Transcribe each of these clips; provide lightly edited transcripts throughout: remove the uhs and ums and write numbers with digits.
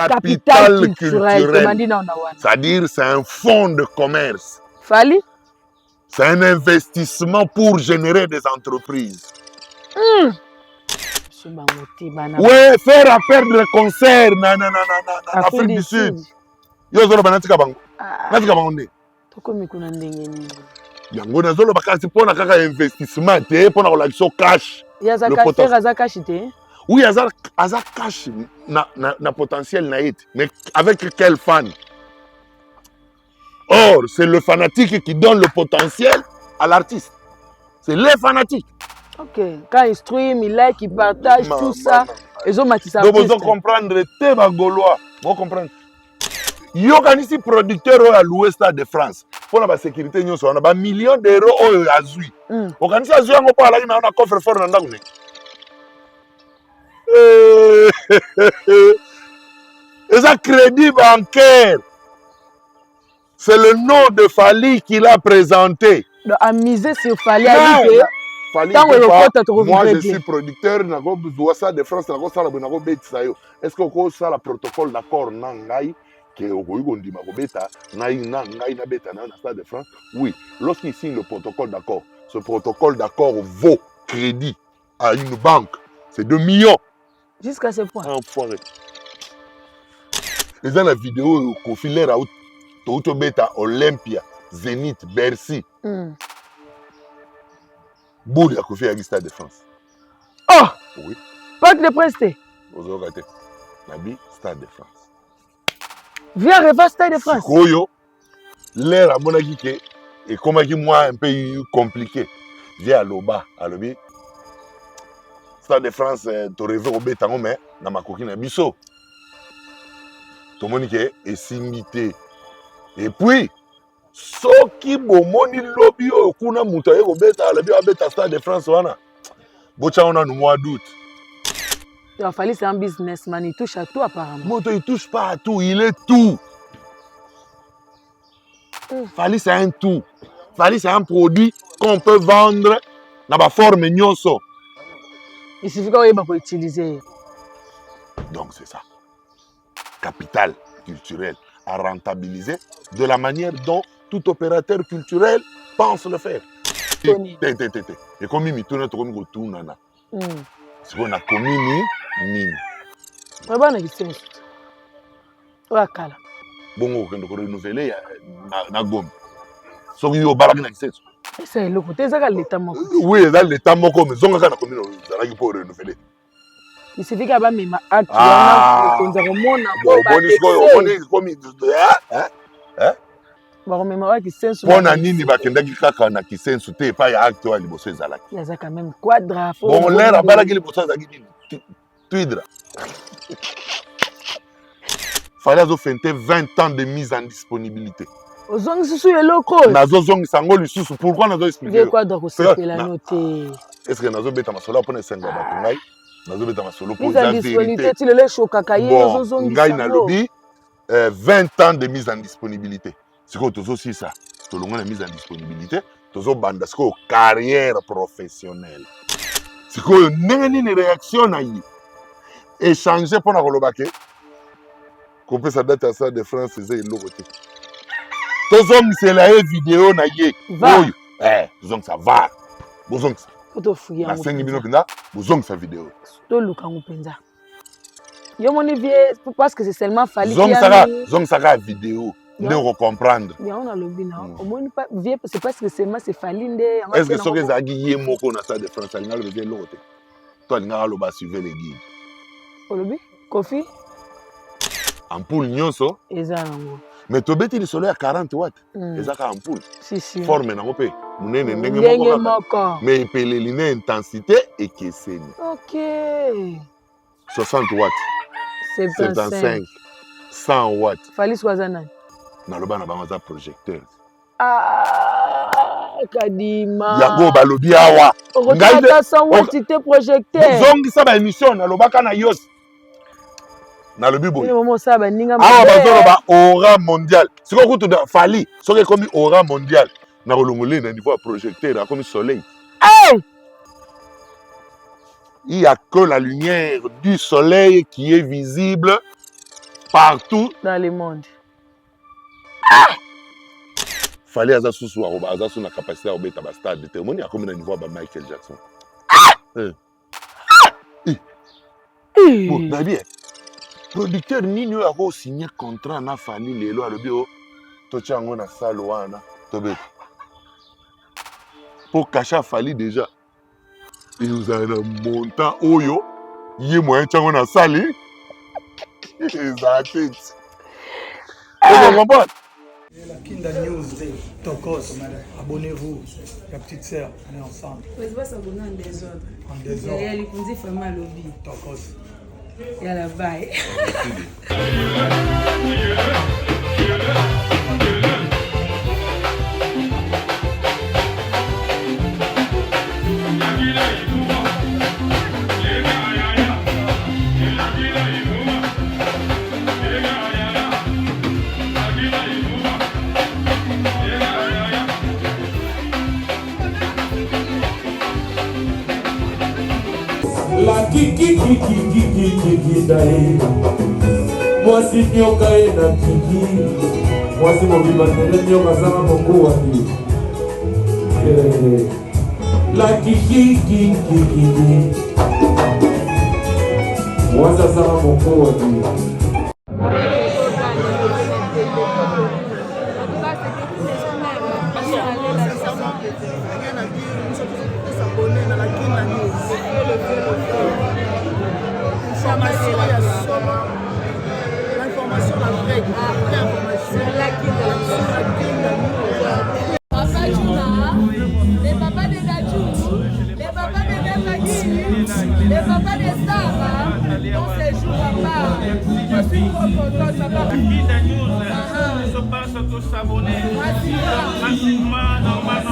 Capital culturel. C'est-à-dire, c'est un fonds de commerce. Fali? C'est un investissement pour générer des entreprises. Oui, faire appel de concert en Afrique du Sud. Yo zolo banatika bango. Natika bango nde. Tokomikuna ndenge nini. Yango na zolo bakasi pona kaka investissement te pona ko lakso cash. Yaza cash aza cash te. Oui, aza cash na potentiel na it. Mais avec quel fan? Or, c'est le fanatique qui donne le potentiel à l'artiste. C'est les fanatiques. Ok. Quand il stream, il like, il partage, tout ça. Ils ont matissé. Donc, vous comprendre, t'es ma Gaulois. Vous comprenez? Il y a un producteur à l'ouest de France. Pour la sécurité, il y a un million d'euros à Zui. L'organisation a pas un coffre fort dans le et un crédit bancaire. C'est le nom de Fali qu'il a présenté. À miser sur Fali. Moi, je suis producteur, je suis de France, est-ce que vous avez le protocole d'accord que de France? Oui, lorsqu'il signe le protocole d'accord, ce protocole d'accord vaut crédit à une banque. C'est 2 millions. Jusqu'à ce point. Enfoiré. Et dans la vidéo, au filet à Beta, Olympia, Zénith, Bercy. Boudi a confié à Stade de France. Oh! Oui. Pas de presté. Vous avez raté. Nabi, Stade de France. Viens revoir Stade de France. Koyo, l'air à mon avis, et comme moi un peu compliqué. Viens à l'Oba, à l'Obi. Stade de France, tu rêves au béton, mais dans ma coquine à Bissot. Tout le monde est simité. Et puis, ce qui bomoni lobby au kuna mutaye au beta, le bio beta Stade de France, wana. Bocha on a nous mois d'août. Il a fallu c'est un businessman, il touche à tout apparemment. Moto il touche pas à tout, il est tout. Fali c'est un tout. Fali c'est un produit qu'on peut vendre dans la forme nyonso. Il suffit qu'on peut utiliser. Donc c'est ça. Capital culturel à rentabiliser de la manière dont tout opérateur culturel pense le faire. Et comme il tourne, tout nana. C'est qu'on a commis ni. Vraiment, on a dit c'est ça. Bon, on peut renouveler na gomme. So il y a balagi na kiseso. C'est le côté ça l'état moko. Oui, dans l'état moko mais zonga kana commune zalaki pour renouveler. Il suffit qu'à même ma acte on a remona bon comme baromemaka kisensu mpona nini bakendaki kaka na kisensu te epai ya acte oyo liboso ezalaki yaza quand même quadra bon lere abalaki liboso azalaki nini tuidra fali azofente 20 ans de mise en disponibilité ozongisi su eloko nazozongisa yango lisusu pourquoi nazoexplike quadra kosepela no te est ce que nazobeta masolo mpona esengo ya bato ngai nazobeta masolo mpo eza vérité ti lelo eshokaka ye ozozongisa ngai nalobi 20 ans de mise en disponibilité. C'est quoi aussi ça? Tout le monde a mise en disponibilité. Tout le monde a carrière professionnelle. C'est quoi une réaction à y échanger pour la relobake. Qu'on peut s'adapter à ça de France, c'est l'autre. Tout le monde c'est la vidéo na y. Tout le monde ça va. Tout le monde ça. La 5 minutes là, tout le monde ça vidéo. Tout le monde penza. Yo moni vie parce que c'est seulement Fali Zong Saka vidéo. Ne comprendre. Bien on a le bien. Au moins pas vie c'est parce que c'est Fali ndé. Est-ce que ce que ça guié moko na Stade de France alinga le bien l'autre. Toi alinga lo ba suivre les guides. Olobi Kofi ampoule nyonso eza nango. Mais to beti le soleil à 40 watts. Eza ka ampoule. Si. Forme nango pe. Munene ndenge moko. Mais epelelina intensité et keseni. OK. 60 watts. 75. 100 watts. Fali Swazana. Naloba na bango za projecteur. Kadima. Yago balobi awa. Ngai 100 watts te projecteur. Zongisa ba émission nalobaka na yos. Nalobi boy. Awa bazoloba aura mondial. Siko kutu da Fali, soki komi aura mondial. Na kolongole na niveau projecteur comme soleil. Il n'y a que la lumière du soleil qui est visible partout dans le monde. Fallait aza sous na capacité à obéir à stade de moni a comme un niveau à Michael Jackson. Bon, bien. Producteur nini a signé contrat na Fally lelo a lobio to chango na salwana to be. Pour cacher Fally déjà. Et vous avez un montant oyo yé moyen chango na sali. Exact. Vous comprenez? La Kinda News, Tokos, abonnez-vous, la petite sœur, on est ensemble. Oui, c'est pas s'abonner en désordre. En désordre. Il y a les conduits vraiment lobby. Tokos. Il y a la baille. La kiki dae. Moi si nyoka na kiki. Moi si mobimba tele nyoka sama moko wapi. La kiki. Moi ça sama moko wapi. Les papas de Dadjou, les papas de Nefagui, les papas de Saba, dans ces jours papa, je suis trop contente papa. Se passe à tous s'abonner. Facilement, normal.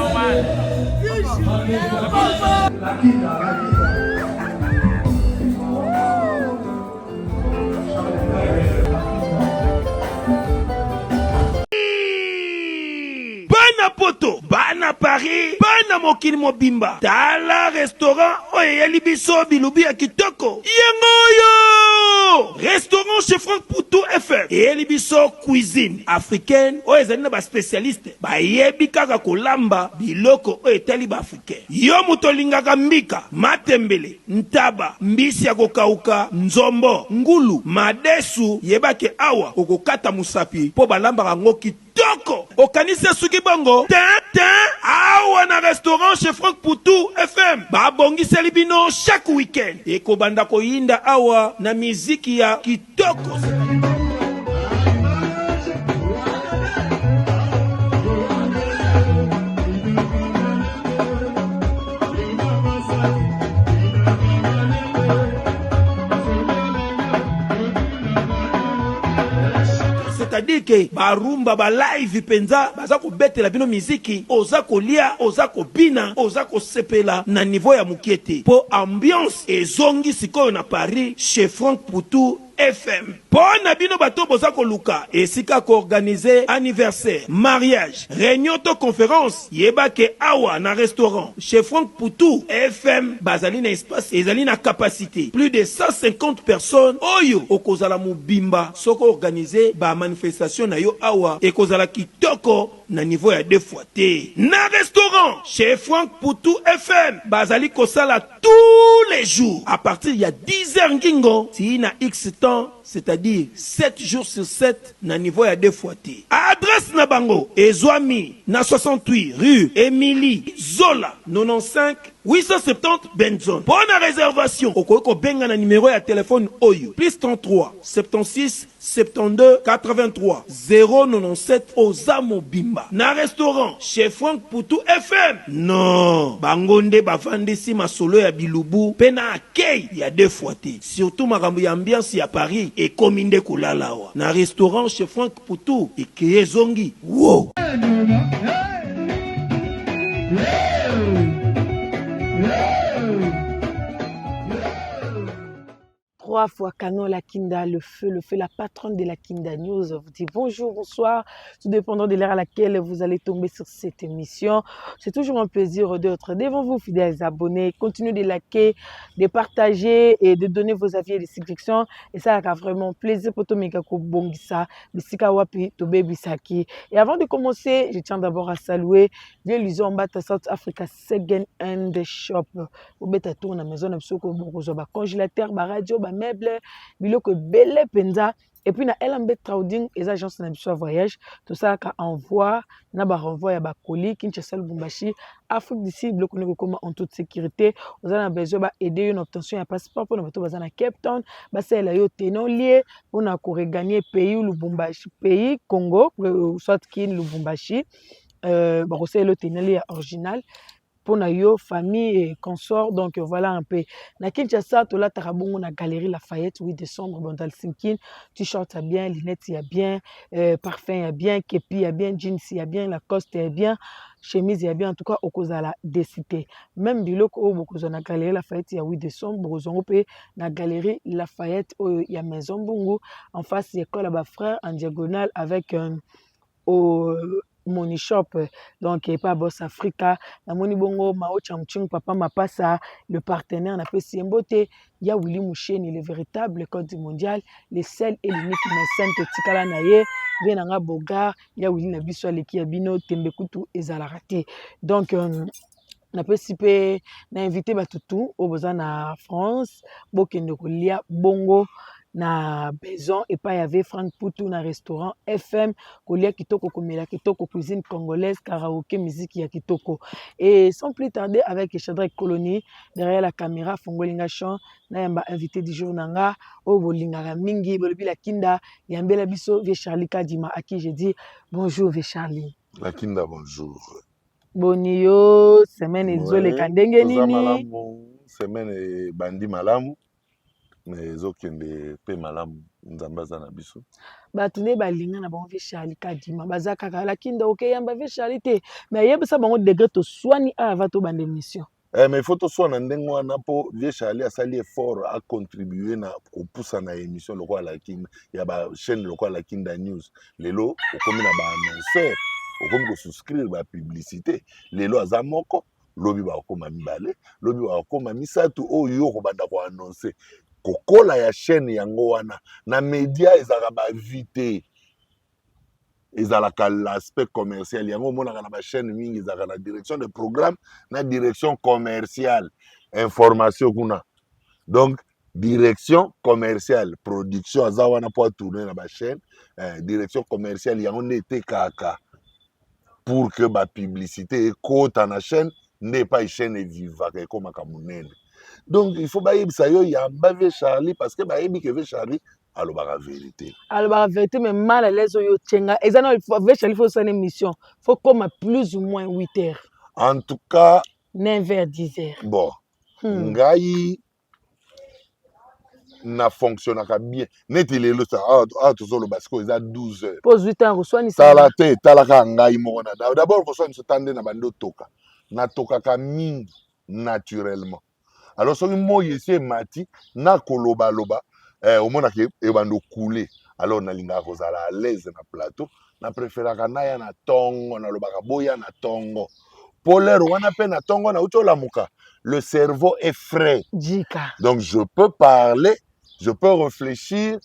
Bana poto, bana Paris, bana mokili mobimba. Tala restaurant oye libiso bilubi ya kitoko. Yangoyo! Restaurant chez Franck Poutou FM. Et libiso cuisine africaine oye zalina ba spécialiste. Ba yebi kaka kolamba biloko oye tali ba africain. Yo mutolingaka mbika, matembele, ntaba, mbisi ya kokauka, nzombo, ngulu, madesu, yebake awa okokata musapi po balamba rango kitoko. Okanisa suki bongo. Awa na restaurant chez Franck Poutou FM. Ba bongi selibino chaque week-end. Eko banda ko yinda awa na miziki ya kitoko. C'est-à-dire que barumba ba live penza baza ko betela bino miziki oza kolia oza kopina oza kosepela na niveau ya mukiete po ambiance ezongi sikoyo na Paris chez Franck Poutou FM. Pona bino bato boza koluka esika ko organiser anniversaire, mariage, réunion to conférence, yebake awa na restaurant chez Franck Poutou FM bazali na espace ezali na capacité plus de 150 personnes oyo okozala mubimba soko organiser ba manifestation na yo awa ekozala kitoko na niveau ya 2 fois te. Na restaurant chez Franck Poutou FM bazali kosala tous les jours à partir ya 10h ngingo si na X temps, c'est-à-dire 7 jours sur 7 na niveau ya 2 fois te. Adresse na bango ezwami na 68 rue Émilie Zola 95 870 Benzone. Pour la réservation, au benga na numéro ya téléphone Oyo plus 33 76 72 83 097 Ozamo Bimba. Na restaurant chez Franck Poutou FM. Non, bangonde bavandisi masolo ya bilubu pena akei ya 2 fois te. Surtout makambo ya ambiance ya Paris et kominde kulalawa. Na restaurant chez Franck Poutou et Kezongi. Wow. 3 fois Canon la Kinda, le feu, la patronne de la Kinda News vous dit bonjour, bonsoir, tout dépendant de l'heure à laquelle vous allez tomber sur cette émission. C'est toujours un plaisir d'être devant vous, fidèles abonnés. Continuez de liker, de partager et de donner vos avis et des suggestions. Et ça a vraiment plaisir pour tout le monde bongisa, bisika wapi, to bisaki. Et avant de commencer, je tiens d'abord à saluer Vieux Lison Bata South Africa Second Hand Shop. Vous mettez tout dans la maison, congélateur, radio, meuble, biloko belle penza. Et puis na LMB Trading, les agences de voyage, tout ça qui envoie, na ba renvoi ya ba colis, Kinshasa Lubumbashi, Afrique d'ici, bloc comme en toute sécurité. Vous avez besoin d'aider une obtention un passeport pour nous mettre à Cape Town, c'est là yo tenon lié pour na gagner pays Lubumbashi, pays Congo, soit qui Lubumbashi, c'est le tenon lié original. Pour yo famille et consort, donc voilà un peu. Na Kinshasa, to la tarabongo na galerie Lafayette 8 décembre dans Helsinki, t-shirt a bien, lunettes y a bien, parfum y a bien, képi y a bien, jeans y a bien, Lacoste y a bien, chemise y a bien, en tout cas au kozala décité. Même biloko au bokozo na galerie Lafayette y a 8 décembre, bokozo pe na galerie Lafayette y a maison bongo en face école à ba frère en diagonale avec au Money Shop, donc pas Boss Africa, la Moni Bongo, Mao Chamchung, Papa Mapasa, le partenaire n'a pas si beauté, il y a Willy Mouchen, le véritable code mondial, les seuls et l'unique Sainte Tikala Naye, Benanga Bogar, il y a Willy Nabiso, Leki Abino, Tembekutu et Zalarate. Donc, n'a pas si peu, n'a invité Batutu, au besoin na France, Bokendo Kolia, Bongo, na Maison et pas y avait Frank Poutou na restaurant FM kolia kitoko komela kitoko cuisine congolaise karaoké musique ya kitoko et sans plus tarder avec Shadrack Colony derrière la caméra Fongolinga Chant na yamba invité du jour nanga o bolinga mingi bolobi la Kinda yambela biso Vieux Charlie Kadima à qui je dis bonjour Vieux Charlie. La Kinda bonjour. Bonio semaine ezole kandenge nini semaine bandi malamu mais zokende pe malamu nzamba za na biso bato ne balinga na bango Vieux Charlie Kadima baza kaka la Kinda okeyamba Vieux Charlie te mais yebisa bango degré to swani avant to bande émission mais il faut to swana ndenge wana po Vieux Charlie asali effort a contribuer na kopusa na émission lokwa la Kinda ya ba chaîne lokwa la Kinda News lelo okomi na ba annonceur okomi ko souscrire ba publicité lelo aza moko lobi ba okoma mibale lobi ba okoma misatu oyo ko banda ko annoncer kokola ya chaîne yango wana na média ezaka ba vite ezalaka l'aspect commercial yango monaka na ba chaîne mingi ezaka na direction de programme na direction commerciale information kuna donc direction commerciale production aza wana po tourner na ba chaîne direction commerciale yango nete kaka pour que ba publicité ekota na chaîne n'est pas une chaîne vivante comme monene. Donc il faut que yo yamba Vieux Charlie parce que que Vieux Charlie alobaka la vérité. Alors la vérité mais mal à l'aise yo tchenga. Et ça non Vieux Charlie faut une émission. Faut comme plus ou moins 8 heures. En tout cas 9h 10h. Bon. Ngai na fonctionnaka bien. Neti lelo ça to solo parce que ça 12 heures. Pose 8 heures reçoit ni ça. Talate talaka ngai moko na. D'abord reçoit ni tande na bando toka. Na toka ka mingi naturellement. Alors soki moi esi mati na koloba loba au mona ke e bando couler alors na linga kozala à l'aise na plateau na préféraka na ya na tongo na lobaka boya na tongo polaire wana pe na tongo na utola muka le cerveau est frais Jika. Donc je peux parler, je peux réfléchir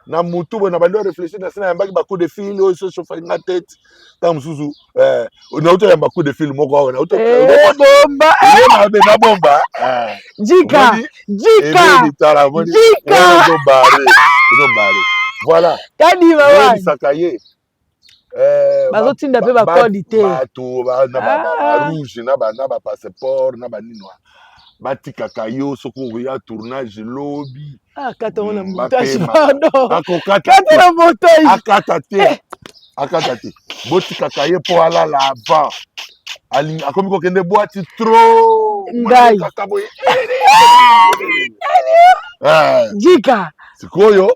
na mutu na bando réfléchir na sina yambaki ba coup de fil o so chauffer na tête tam susu na uto yamba coup de fil moko na uto bomba na bomba Jika Jika Jika voilà Kadima wa sakaye bazotinda pe ba code te bato na rouge na ba passeport na ba nino batika kayo soko ya tournage lobby kata on a montage pardon kata na montage akata te botika kaye po ala la avant ali akomi ko kende boîte trop ngai Jika sikoyo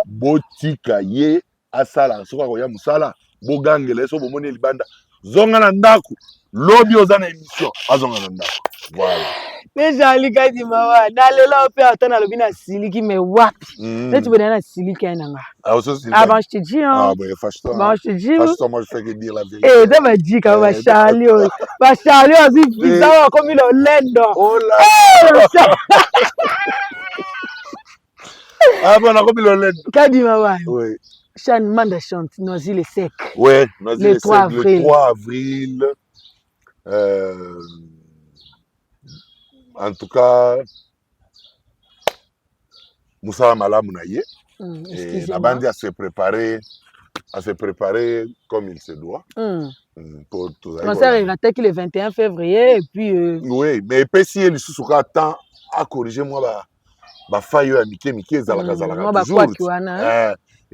botika ye asala soko ko ya musala bogangela so bomoni libanda zonga na ndako lobi oza na émission azonga na ndako voilà Déjà, les gars, dis moi, n'allez là, on peut attendre le bien à Siliki, mais wapi. Là, tu veux aller à Siliki, hein. Ah, aussi, c'est Ah, ben, je te dis, hein. Ah, ben, fâche-toi. Ben, je te dis. Fâche-toi, moi, je fais que dire la vérité. Eh, ça m'a dit quand même, Charlie, Charlie, aussi, bizarre, comme il est lendo. Oh là! Ah, bon, on a compris le lait. Quand dis moi, Oui. Chan Manda chante, Noisy le sec. Oui, Le 3 avril. Le 3 avril. En tout cas, Moussa Malamu Naye. Et la bande a se préparé comme il se doit. Pour tout ça. On s'est raté le 21 février et puis. Oui, mais si il y a temps à corriger moi, faille à Mickey, Zalaka, toujours.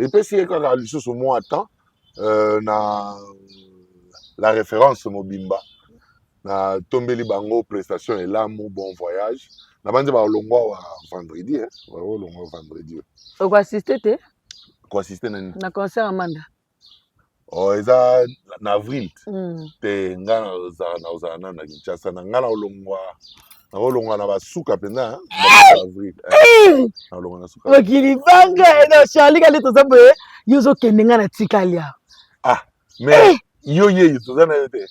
Et puis si il y a un mois à temps, la référence Mobimba, na Tombeli Bango, prestation et là, mon bon voyage. Na bande ba longwa vendredi, hein. Longwa vendredi. Au quoi assister te? Quoi assister na concert Amanda. Oh, eza na avril. Te ngana na na Kinshasa na ngana longwa na basuka pena, avril. Na longwa na suka. Wakili banga na Charlie kale to saboye, yozo kendenga na tikalia. Ah, mais yo tozana yote.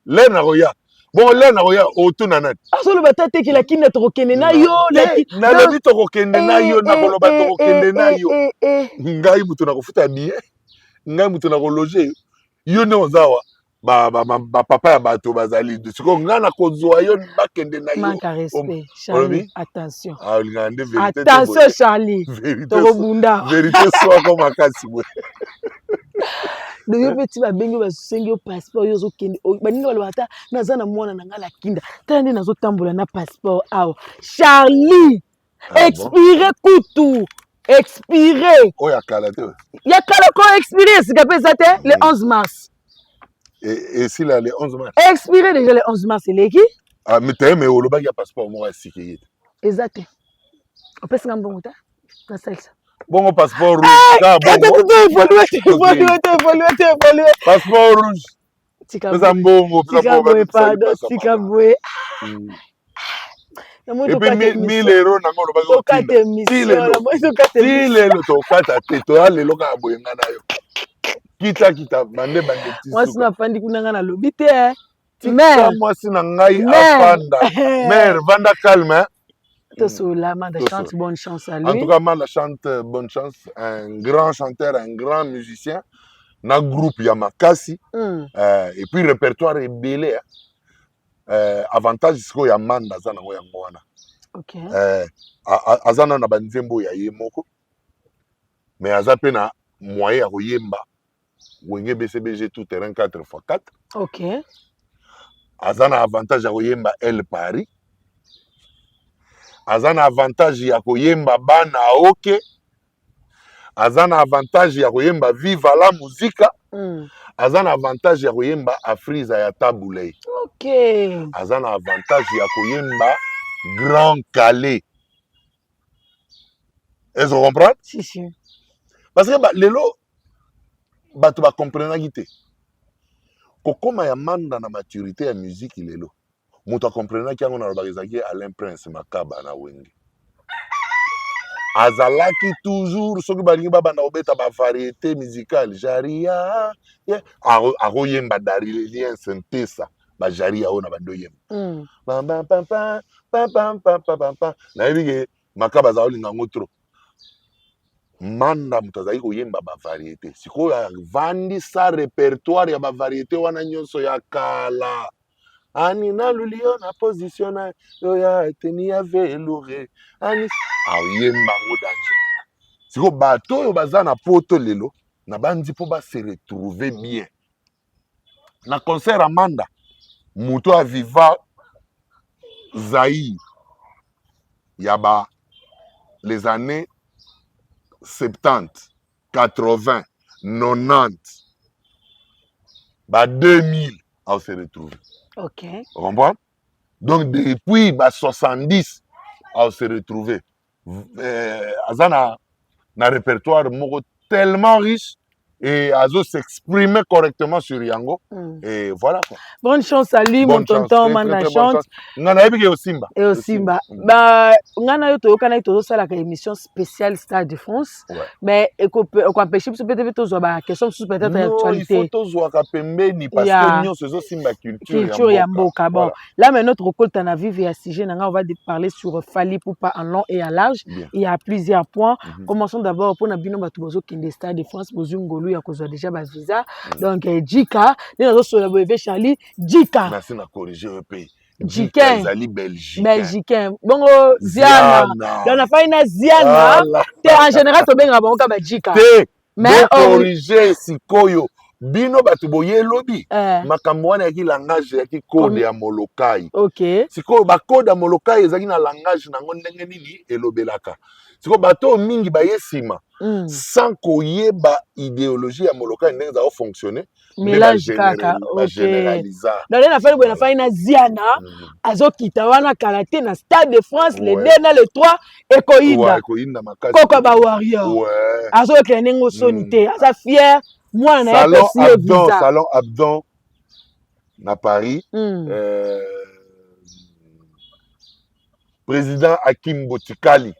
Le na roya. Bon, là, autour de notre. Ah, solo batate qui la kine to kende na yo, na lobi to kende na yo, na boloba to kende na yo. Ngai mutu na kofuta bien. Ngai mutu na ko loger. Yo ne ozawa. Ba papa ya bato bazali. Siko nga na kozwa yo ba kende na yo. Manque respect, Charlie. Attention. Ah, ngande vérité. Attention, Charlie. To bunda. Vérité soit comme akasi. Do yo petit ba bengi ba sengi yo passeport yo zo kende baninga balobata naza na mwana na ngala kinda tande nazo tambola na passeport aw Charlie expiré kutu expiré oh ya kala te ya kala ko expiré sika pesa te le 11 mars et si là le 11 mars expiré déjà le 11 mars eleki ah mais t'es mais oloba ya passeport mo sikeye exact opesa ngam bongo ta na salsa bon passeport rouge. Passeport rouge. Et puis 1000 euros na ngolo bazo kata kita bande moi sina fandi kunanga na lobi te mais moi sina ngai afanda mère vanda calme Manda chante bonne chance à lui. En tout cas, Manda chante bonne chance. Un grand chanteur, un grand musicien. Na groupe Yamakasi. Et puis, répertoire est belé. Avantage, c'est qu'il y a Manda Zana Goyangwana. Ok. Azana na banzembo ya yemoko. Mais Azape na moyen ya Goyemba. Wenge BCBG tout terrain 4x4. Ok. Azana avantage ya Goyemba El Paris. Azana avantage ya koyemba bana oke. Azana avantage ya koyemba viva la muzika. Azana avantage ya koyemba Afriza ya Tabulei. Ok. Azana avantage ya koyemba Grand Calais. Est-ce que vous comprenez? Si, si. Parce que lelo bato ba comprendre gite. Kokoma ya manda na maturité ya musique lelo. Moto comprendre ki yango na lobaki Alain Prince Makaba na wenge. Azalaki toujours soki balingi babanda obeta ba variété musicale jaria aroyemba darilien sentesa ba jaria ona bandoyemba. Pam pam pam pam pam pam pam pam. Na yebike Makaba za olinga ngotro. Manda mutazaki koyemba ba variété. Siko ya vandi sa répertoire ya ba variété wana nyonso ya kala. Ani na lulio na positiona yo ya teni ya veloure ani ayemba ngodange siko bato yo baza na poto lelo na bandi po ba se retrouver bien na concert Amanda muto a viva Zaï yaba les années 70 80 90 ba 2000 a se retrouver. Ok. Vous comprenez? Donc, depuis 70, on s'est retrouvé. Azana, un répertoire tellement riche, et Azo s'exprimer correctement sur Yango. Et voilà quoi. Bonne chance à lui, mon tonton Mana chante. Ngana yebi au Simba. Et au Simba. Bah, ngana yo to kana to ça la émission spéciale Stade de France. Mais ko empêcher peut-être to zo ba question peut-être actualité. Il faut to zo ka pembeni parce que nyo ce Simba culture ya mboka. Bon, là mais notre rôle t'en a vu à sujet on va parler sur Fally Ipupa en long et en large. Il y a plusieurs points. Commençons d'abord pour na bino batu bozo kinde Stade de France bozo ngolu ya kozwa déjà ba visa. Donc Jika, les autres sur le Charlie, Jika. Merci na corriger le pays. Jiken. Zali Belgique. Belgique. Bon Ziana. On a fait une Ziana. En général to benga ba ka ba Jika. Mais corriger sikoyo. Bino batu boye lobi. Makambo wana ki langage ya ki code ya Molokai. OK. Sikoyo ba code ya Molokai ezaki na langage nango ndenge nini elobelaka. Sikoyo bato mingi ba yesima. Sans koyeba idéologie ya Molokai ndenge za fonctionner. Mélange kaka. OK. Dans les affaires na fa ina Ziana azokita wana karaté na Stade de France le 2 na le 3 ekoinda. Koko ba warrior. Ouais. Azokene nengo sonité. Asa fier. Moi, Salon Abdon na Paris. Président Hakim Botikali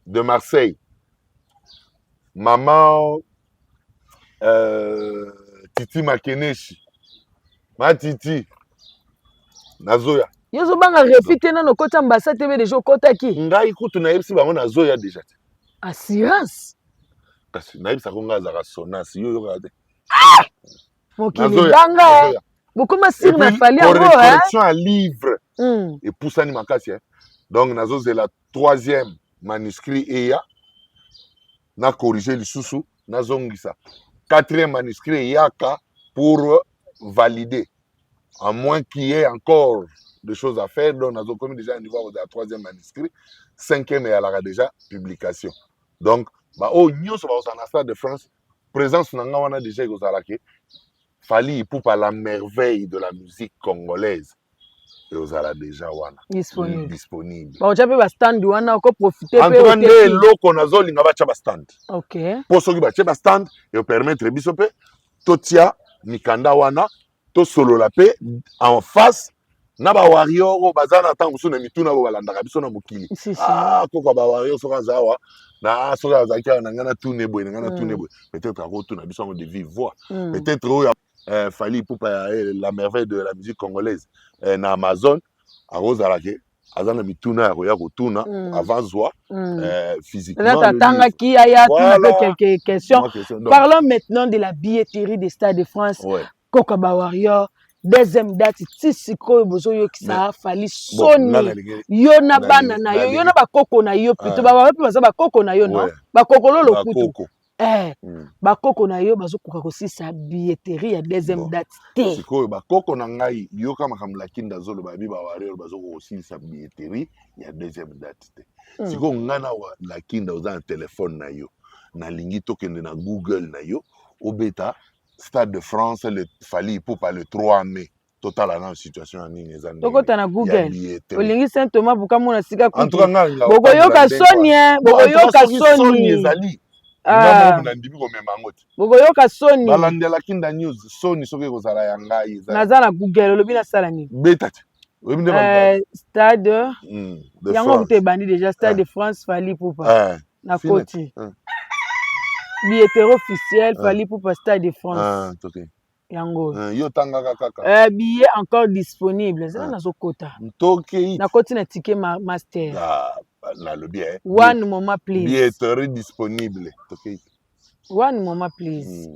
de Marseille. Maman Titi Makeneshi. Ma Titi. Nazoya. Yozo banga refite na no kota ambassade tebe déjà kota ki. Ngai kutu na yebisi bango nazoya déjà. Assurance. Kasi naibisa konga zaka sonasi yo yokate. Mokili banga. Bokoma sir na Fally yango correction à livre. Et poussani makasi hein. Donc nazo c'est la 3e manuscrit eya na corriger lisusu nazongisa. 4e manuscrit yaka pour valider. À moins qu'il y ait encore des choses à faire, donc nazo comme déjà au niveau de la 3e manuscrit, 5e et à la déjà publication. Donc bah oh nyonso ba au Stade de France présence nanga wana déjà kozalaki Fally Ipupa la merveille de la musique congolaise et ozala déjà wana disponible ba ochape ba stand wana ko profiter pe en train de loko nazolinga ba cha ba stand. OK pour soki ba cha ba stand et permettre biso pe totia mikanda wana to solo la pe en face na ba warrior bazana tangu suna mituna bo balandaka biso na mokili koko ba warrior soka zawa na soka zakia na ngana tune boy na ngana tune boy peut-être à retour na biso de vive voix peut-être Fally Ipupa la merveille de la musique congolaise na Amazon à Rosalake azana mituna ya rotuna avant zwa physiquement tanga ki aya quelques questions. Parlons maintenant de la billetterie des Stades de France. Koko ba warrior 2e date tisiko bozo yokisa Fally soni yo na bana na yo na bakoko na yo plutôt ba baza bakoko na yo non bakoko lolo kutu bakoko na yo bazokoka kosisa billetterie ya 2e date te sikoyo bakoko na ngai yo kama kamla kinda zolo babi ba warrior bazoko kosisa billetterie ya 2e date te sikoyo ngana wa la kinda oza na téléphone na yo na lingi tokende na Google na yo obeta Stade de France, le Fally Ipupa le 3 mai. Total en situation en Inezan. Tokota na Google. Olingi Saint Thomas bukamona sika ku. Boko yoka sonia, boko yoka soni ezali. Na ndibi ko memangoti. Boko yoka soni. Balandela Kinda News, soni soki kozala ya ngai ezali. Naza na Google lobi na sala nini? Betati. Stade de yango bute bandi déjà Stade de France Fally Ipupa. Na koti. Billetterie officielle Fally Ipupa Stade de France. Yango. Yo tanga kaka. Billet encore disponible. Ça na zokota. Toke. Na koti na ticket master. Na le bien. One moment please. Billetterie disponible. Toke. One moment please.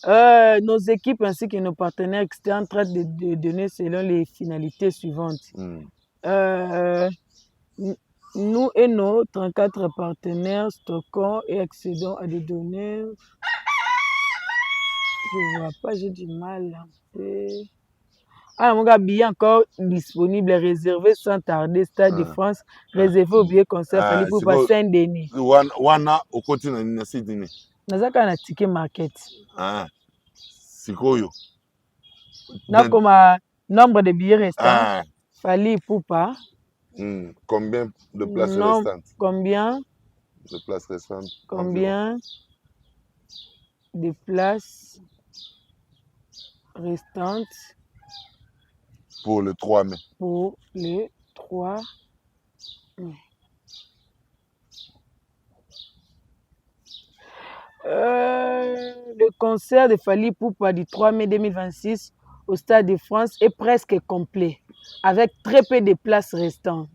Nos équipes ainsi que nos partenaires externes traitent de donner selon les finalités suivantes. Nous et nos 34 partenaires stockons et accédons à des données. Je ne vois pas, j'ai du mal un peu. Ah, mon gars, billet encore disponible, réservé sans tarder, Stade de France, réservé au billet concert Fally Ipupa Saint-Denis. Wana, au côté de la Sydney. Nazaka na ticket market. Sikoyo. Donc, comme nombre de billets restants, Fally Ipupa. Combien de places restantes? Combien de places restantes? Combien des places restantes pour le 3 mai. pour le 3 mai. Le concert de Fally Ipupa du 3 mai 2026 au Stade de France est presque complet, avec très peu de places restantes.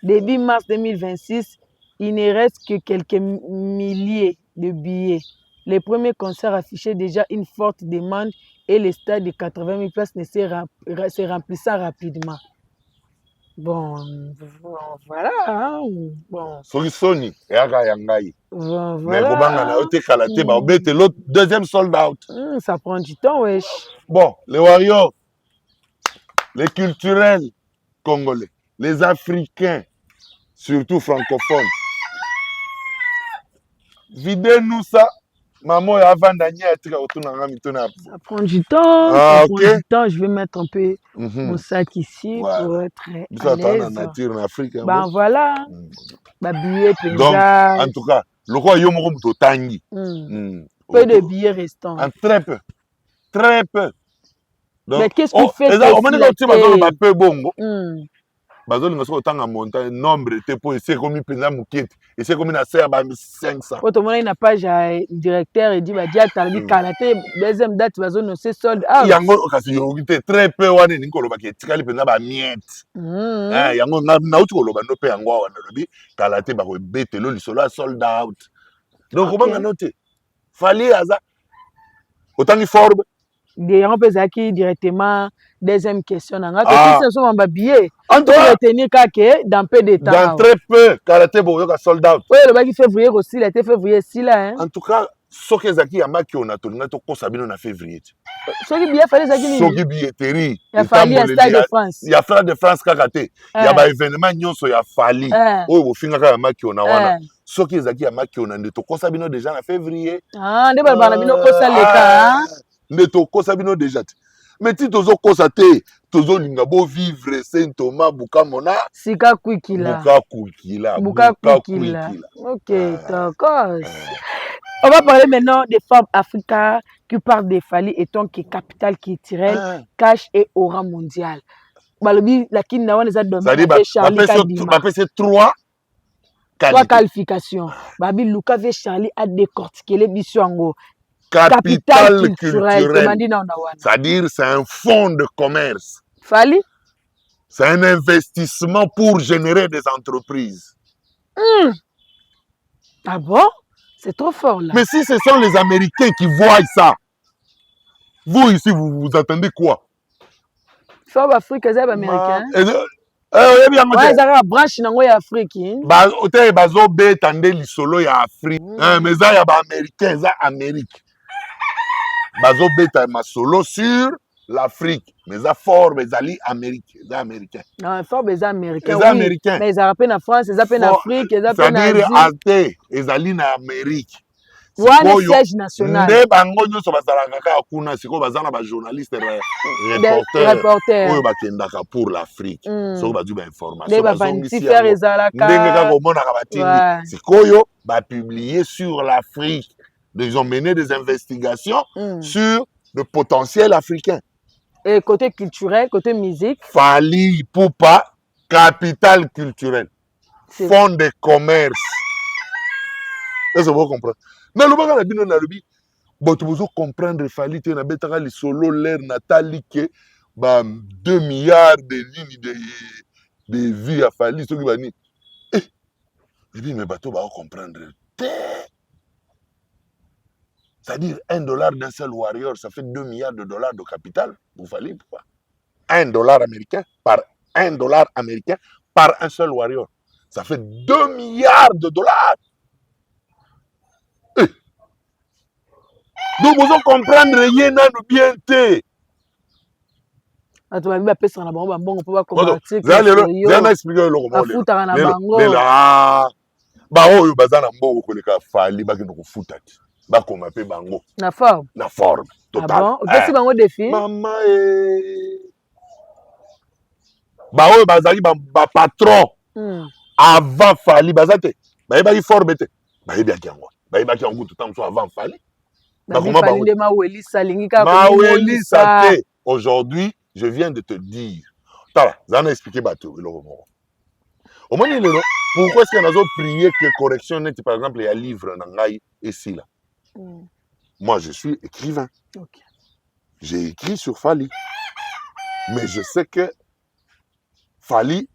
Début mars 2026, il ne reste que quelques milliers de billets. Les premiers concerts affichaient déjà une forte demande et le stade de 80 000 places se remplissant rapidement. Bon, voilà. Hein? Bon. Soki Sony, Yaka Yangai. Bon, Mais voilà. Robanga na ote kalate, ba obete l'autre deuxième sold out. Ça prend du temps, wesh. Bon, les Warriors, les culturels congolais, les Africains, surtout francophones. Videz-nous ça. Maman avant Daniel Ça prend du temps. Ah, Ça ok. prend du temps. Je vais mettre un peu mon sac ici pour être à l'aise. nature en Afrique. Hein, Ben bon. voilà. Bah, billets, Donc, paysage. en tout cas, le roi Yomo Tangi. Peu de billets restants. Très peu. Très peu. Donc, mais qu'est-ce qui fait que bazolinga soko tanga montagne nombre était pour essayer comme penza mukete essayer comme na serre ba 500 quand on a une page directeur et dit bah dia tarbi kalaté deuxième date bazo c'est solde out yango kasi yokite très peu wana ni koloba ke tikali penza ba miette yango na uti koloba no pe yango wana lobi kalaté ba ko betelo lisolo a sold out donc comment noter Fally aza otangi forbe des on peut zaki directement deuxième question nanga que si sont en billet on doit retenir que dans peu de temps dans très peu karaté bo yoka sold out oui le baki février aussi il était février si là hein en tout cas soki ezaki ya maki on a tolinga to kosa bino na février soki billet fallait zaki soki billetterie ya Fally à Stade de France ya Stade de France kakaté ya ba événement nyonso ya Fally oyo bofinga ka ya maki on a wana soki ezaki ya maki on a nde to kosa bino déjà na février nde bana bino kosa leka nde to kosa bino déjà mais ti tozo kosa te tozo linga bo vivre Saint Thomas Bukamona sika kwikila ok d'accord on va parler maintenant des femmes africaines qui parlent de Fally étant que capitale culturelle cash et aura mondiale balobi lakini na wana za domaine de Charlie Kadima trois qualifications babi Luka ve Charlie a décortiqué les bisango capitale culturelle, c'est-à-dire c'est un fonds de commerce. Fally, c'est un investissement pour générer des entreprises. Ah bon? C'est trop fort là. Mais si ce sont les Américains qui voient ça, vous ici, vous attendez quoi? Fort Afrique, c'est américain. Ouais, ça branche dans l'Afrique. Bah, hôtel bazo bé tandé lisolo ya Afrique. Mais ça y a ba américain, ça Amérique. Bazo beta ma solo sur l'Afrique, mais ça fort mais ali Amérique, ça américain. Non, fort mais américain. Les américains. Mais ils appellent en France, ils appellent en Afrique, ils appellent en Asie. C'est-à-dire athée, ils ali na Amérique. Wana siège national. Nde bango nyoso bazalaka ka kuna siko bazana ba journaliste reporter. Oyo bakendaka pour l'Afrique. Soko bazu ba information. Ba vanity faire ezalaka. Ndenge ka komona ka batindi. Sikoyo ba publier sur l'Afrique. Ils ont mené des investigations sur le potentiel africain. Et côté culturel, côté musique. Fally Ipupa, capitale culturelle. Fonds de commerce. Est-ce que vous comprenez? Mais le bagage bino na lobi, tu peux comprendre Fally te na betaka li solo l'air natali ke ba 2 milliards de vues à Fally soki bani. Et puis mais bato ba comprendre. C'est-à-dire $1 d'un seul warrior, ça fait 2 milliards de dollars de capital pour Fally Ipupa. $1 américain par $1 américain par un seul warrior. Ça fait 2 milliards de dollars. Hey. Donc, vous comprendre rien n'a bien été. Tu vas me faire ça, bon, on peut pas commenter. Vous allez expliquer le roman. Bah, oh, bazana mbo ko leka Fally ba kino kufuta. Ba koma pe bango. Na forme. Na forme totale. Ah bon? Qu'est-ce bango défi? Maman Bah oh, bazali ba patron. Avant Fally bazate. Ba yeba forme te. Ba yebi akiango. bayebaki yango tout temps so avant Fali. Aujourd'hui, je viens de te dire. Tala, j'en ai expliqué bateau. Au moins, pourquoi est-ce qu'on a prié que correction n'est par exemple il y a livre Nangai et si là. Moi, je suis écrivain. Okay. J'ai écrit sur Fali. Mais je sais que Fali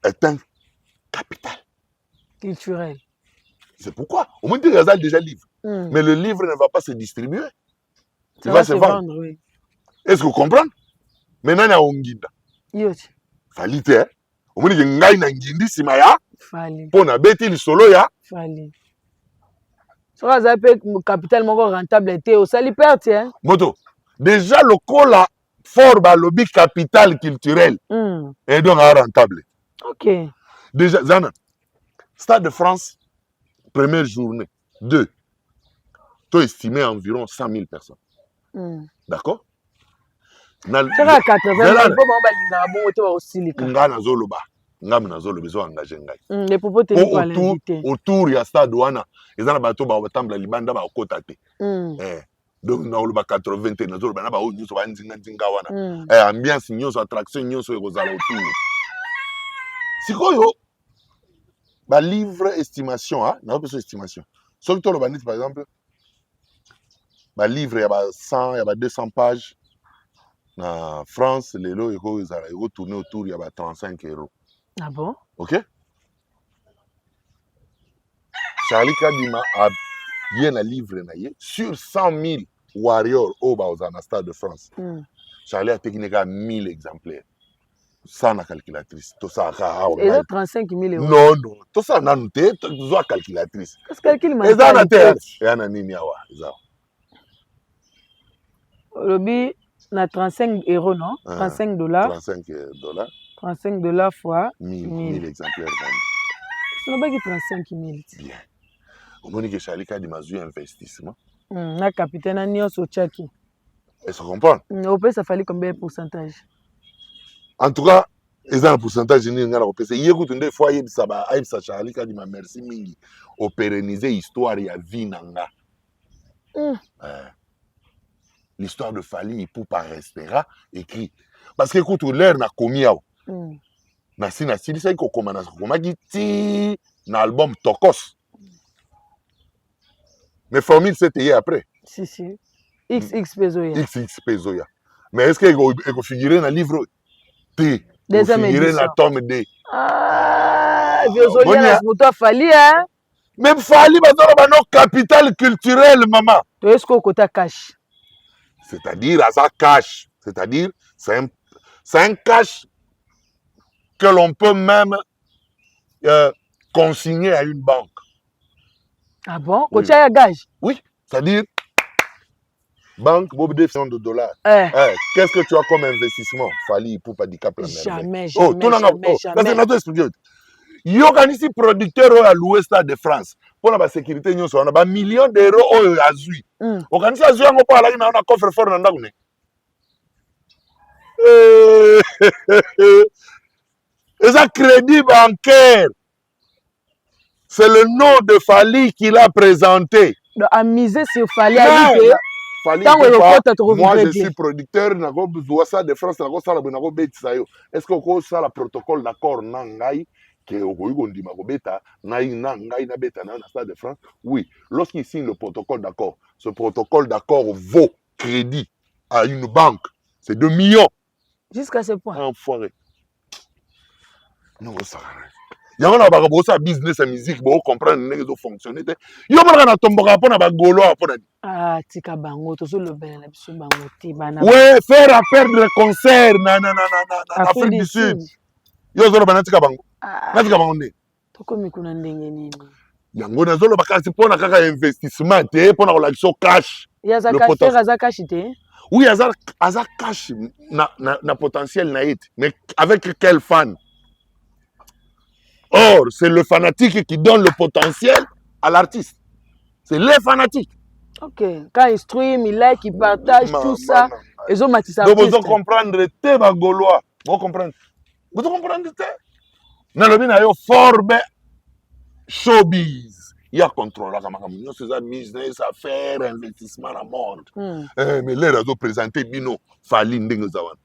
est un capital culturel. C'est pourquoi. Au moins, il y a déjà livre. Mais le livre ne va pas se distribuer. Il va se vendre. Oui. Est-ce que vous comprenez? Maintenant, il y a Onginda. Fali te. Au moins, il y a Ngindi Simaya. Fali. Pour na beti li solo ya. Fali. So ça peut capital mon rentable était au sali perte hein. Moto. Déjà le cola fort ba lobby capital culturel. Et donc rentable. OK. Déjà Zana. Stade de France première journée. 2. Tu as estimé environ 100 000 personnes. D'accord? Ça va 80 les propos autour il y a stade wana ezana bato ba batambla libanda ba kota te. Donc na oloba 80 na zolo bana ba o nyuso ba nzinga wana. Ambiance nyuso attraction nyuso ekozala autour. Sikoyo ba livre estimation na besoin estimation. Sauf que le bandit par exemple ba livre il y a 100 il y a 200 pages. En France, les lots ils tourner autour, il y a 35 €. Ah bon? Ok? Charlie Kadima a bien un livre sur 100 000 warriors au Stade de France. Charlie a techniquement 1000 exemplaires. Sans la calculatrice. Tout ça, et là, 35 000 €. Non, non. Tout ça, n'a noté, tout ça, calculatrice. Qu'est-ce qu'elle calcule? Et ça, n'a terre. Et on a nini awa. Lobby, na 35 € non? 35 $. 35 $. 35 $ fois 1000 exemplaires vendus. Ce n'est pas que 35 000. Bien. On dit que Charlie a dit que investissement. Na capitaine a nios au Tchaki. Est-ce que vous comprenez? Au pays, ça fallait combien de pourcentage? En tout cas, ils ont un pourcentage de n'ingara au PC. Hier, quand on dit fois, il y a Charlie qui a dit merci mingi. Au pérenniser l'histoire et la vie nanga. L'histoire de Fali Ipupa restera écrit. Parce que écoute, l'air n'a commis à Nasi Nasi, c'est qu'on commence à dire un album Tokos. Mais formule c'était après. Si, si. XX Pesoya. XX Pesoya. Mais est-ce qu'il faut figurer dans le livre T? Deuxième figurer dans le tome D. Ah, Viozolia, c'est Fali, hein? Même Fali, c'est notre capital culturel, maman. Est-ce qu'on a cash? C'est-à-dire, à ça cash. C'est-à-dire, c'est un cash que l'on peut même consigner à une banque. Ah bon? Quand tu as un gage? Oui, c'est-à-dire, banque, Bob $2 $. Qu'est-ce que tu as comme investissement? Fali pour pas handicap la jamais, oh, jamais. Il y a un producteur à l'ouest de France. Pour la sécurité, il y a un million d'euros à Zui. Organisation a pas là, il y a un coffre fort dans la et ça, crédit bancaire. C'est le nom de Fali qu'il a présenté. À miser sur Fali. Fali moi, je suis producteur, je suis ça de France, est-ce que vous avez le protocole d'accord que de France? Oui. Lorsqu'il signe le protocole d'accord, ce protocole d'accord vaut crédit à une banque. C'est 2 millions. Jusqu'à ce point. Enfoiré. Non, ça il y a un business et musique pour comprendre comment ça fonctionne. Il y a un tomboka pour na golo pour ah tika bango to le ben na biso bango ti bana. Ouais, faire à perdre le concert na Afrique du Sud. Yo zolo bana tika bango. Na tika bango ne. To komi kuna ndenge nini. Yango na zolo bakasi pour na kaka investissement te pour na relaxation cash. Ya za cash faire za cash te. Oui, aza cash na potentiel na it, mais avec quel fan? Or, c'est le fanatique qui donne le potentiel à l'artiste. C'est les fanatiques. Ok. Quand il stream, il like, il partage, tout ça. Ils ont mati ça. Donc, vous devez comprendre, t'es ma gaulois. Vous comprenez? Vous devez comprendre, t'es. Nalobi na yo forbe showbiz. ya contrôlaka makambo nyonso eza business affaire investissement na monde mais lere azoprésente bino Fally ndenge eza wana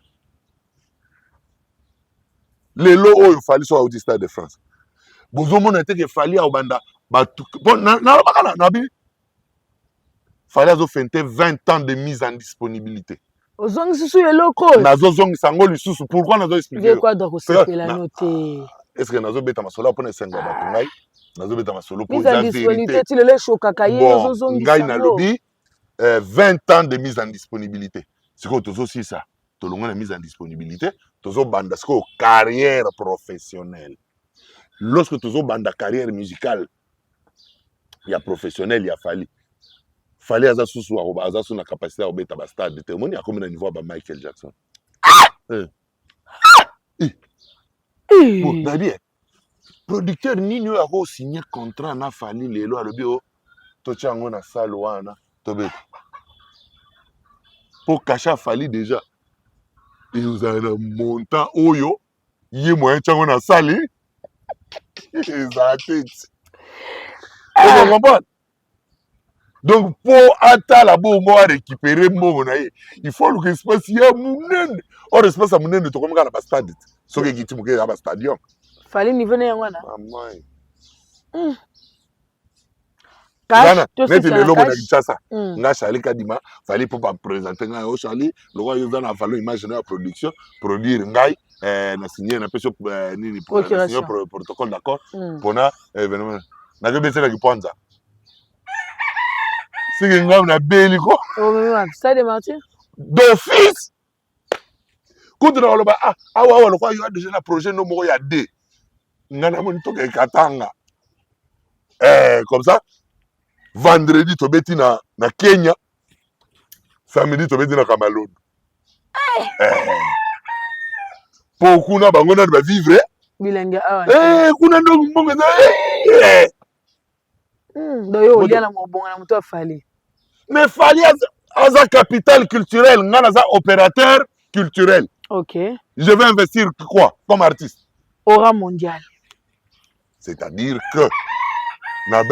lelo oyo Fally so auti Stade de France bozomona teke Fally aobanda nalobaka nabi Fally azofente 20 ans de mise en disponibilité ozongisi eloko nazozongisa yango lisusu pourquoi nazoexplike quoi donc osepela no te est-ce que nazobeta masolo mpona esenga bato ngai nazobeta masolo mpo mise en disponibilité ti lelo eshokaka ye ozozongisa ngai nalobi 20 ans de mise en disponibilité sikoyo tozosisa tolongo na mise en disponibilité tozobanda sikoyo carrière professionnelle lorsque tozobanda carrière musicale ya professionnel ya Fally aza susu aza su na capacité ya kobeta bastade te omoni akomi na niveau ya Michael Jackson nabi producteur nini oyo akosigné contrat na Fally lelo alobi o totia yango na sale wana tobeta mpo kasha Fally déjà ezala na montant oyo ye moyen tia yango na sale ezala te ti comprendre. Donc, pour atala bongo à récupérer mon naïe, il faut que l'espace y a mounen. Or l'espace a mounen de tout comme dans la stade. Ce qui est qui dans le stadium. Fally niveau na ngwana. Maman. Kana, neti le logo na Kinshasa. Nga Charlie Kadima, Fally pour pas présenter nga au Charlie, le roi il va falloir imaginer la production, produire ngai na signer na peso nini pour signer protocole d'accord pour na événement. Na que bese na kiponza. C'est que nous avons béli quoi. Oh mais ça de mentir. D'office. Quand on a le bah ouais le quoi il y a déjà un projet no mo ya deux. Ngana mo nto ke katanga. Comme ça vendredi to beti na Kenya. Samedi to beti na Cameroun. Pour kuna bango na ba vivre. Bilenge awa. Kuna ndo mbongo na Doyo olia na mobonga na muto Fally. Mais Fally a sa capitale culturelle, ngana za opérateur culturel. OK. Je vais investir quoi comme artiste? Aura mondial. C'est-à-dire que na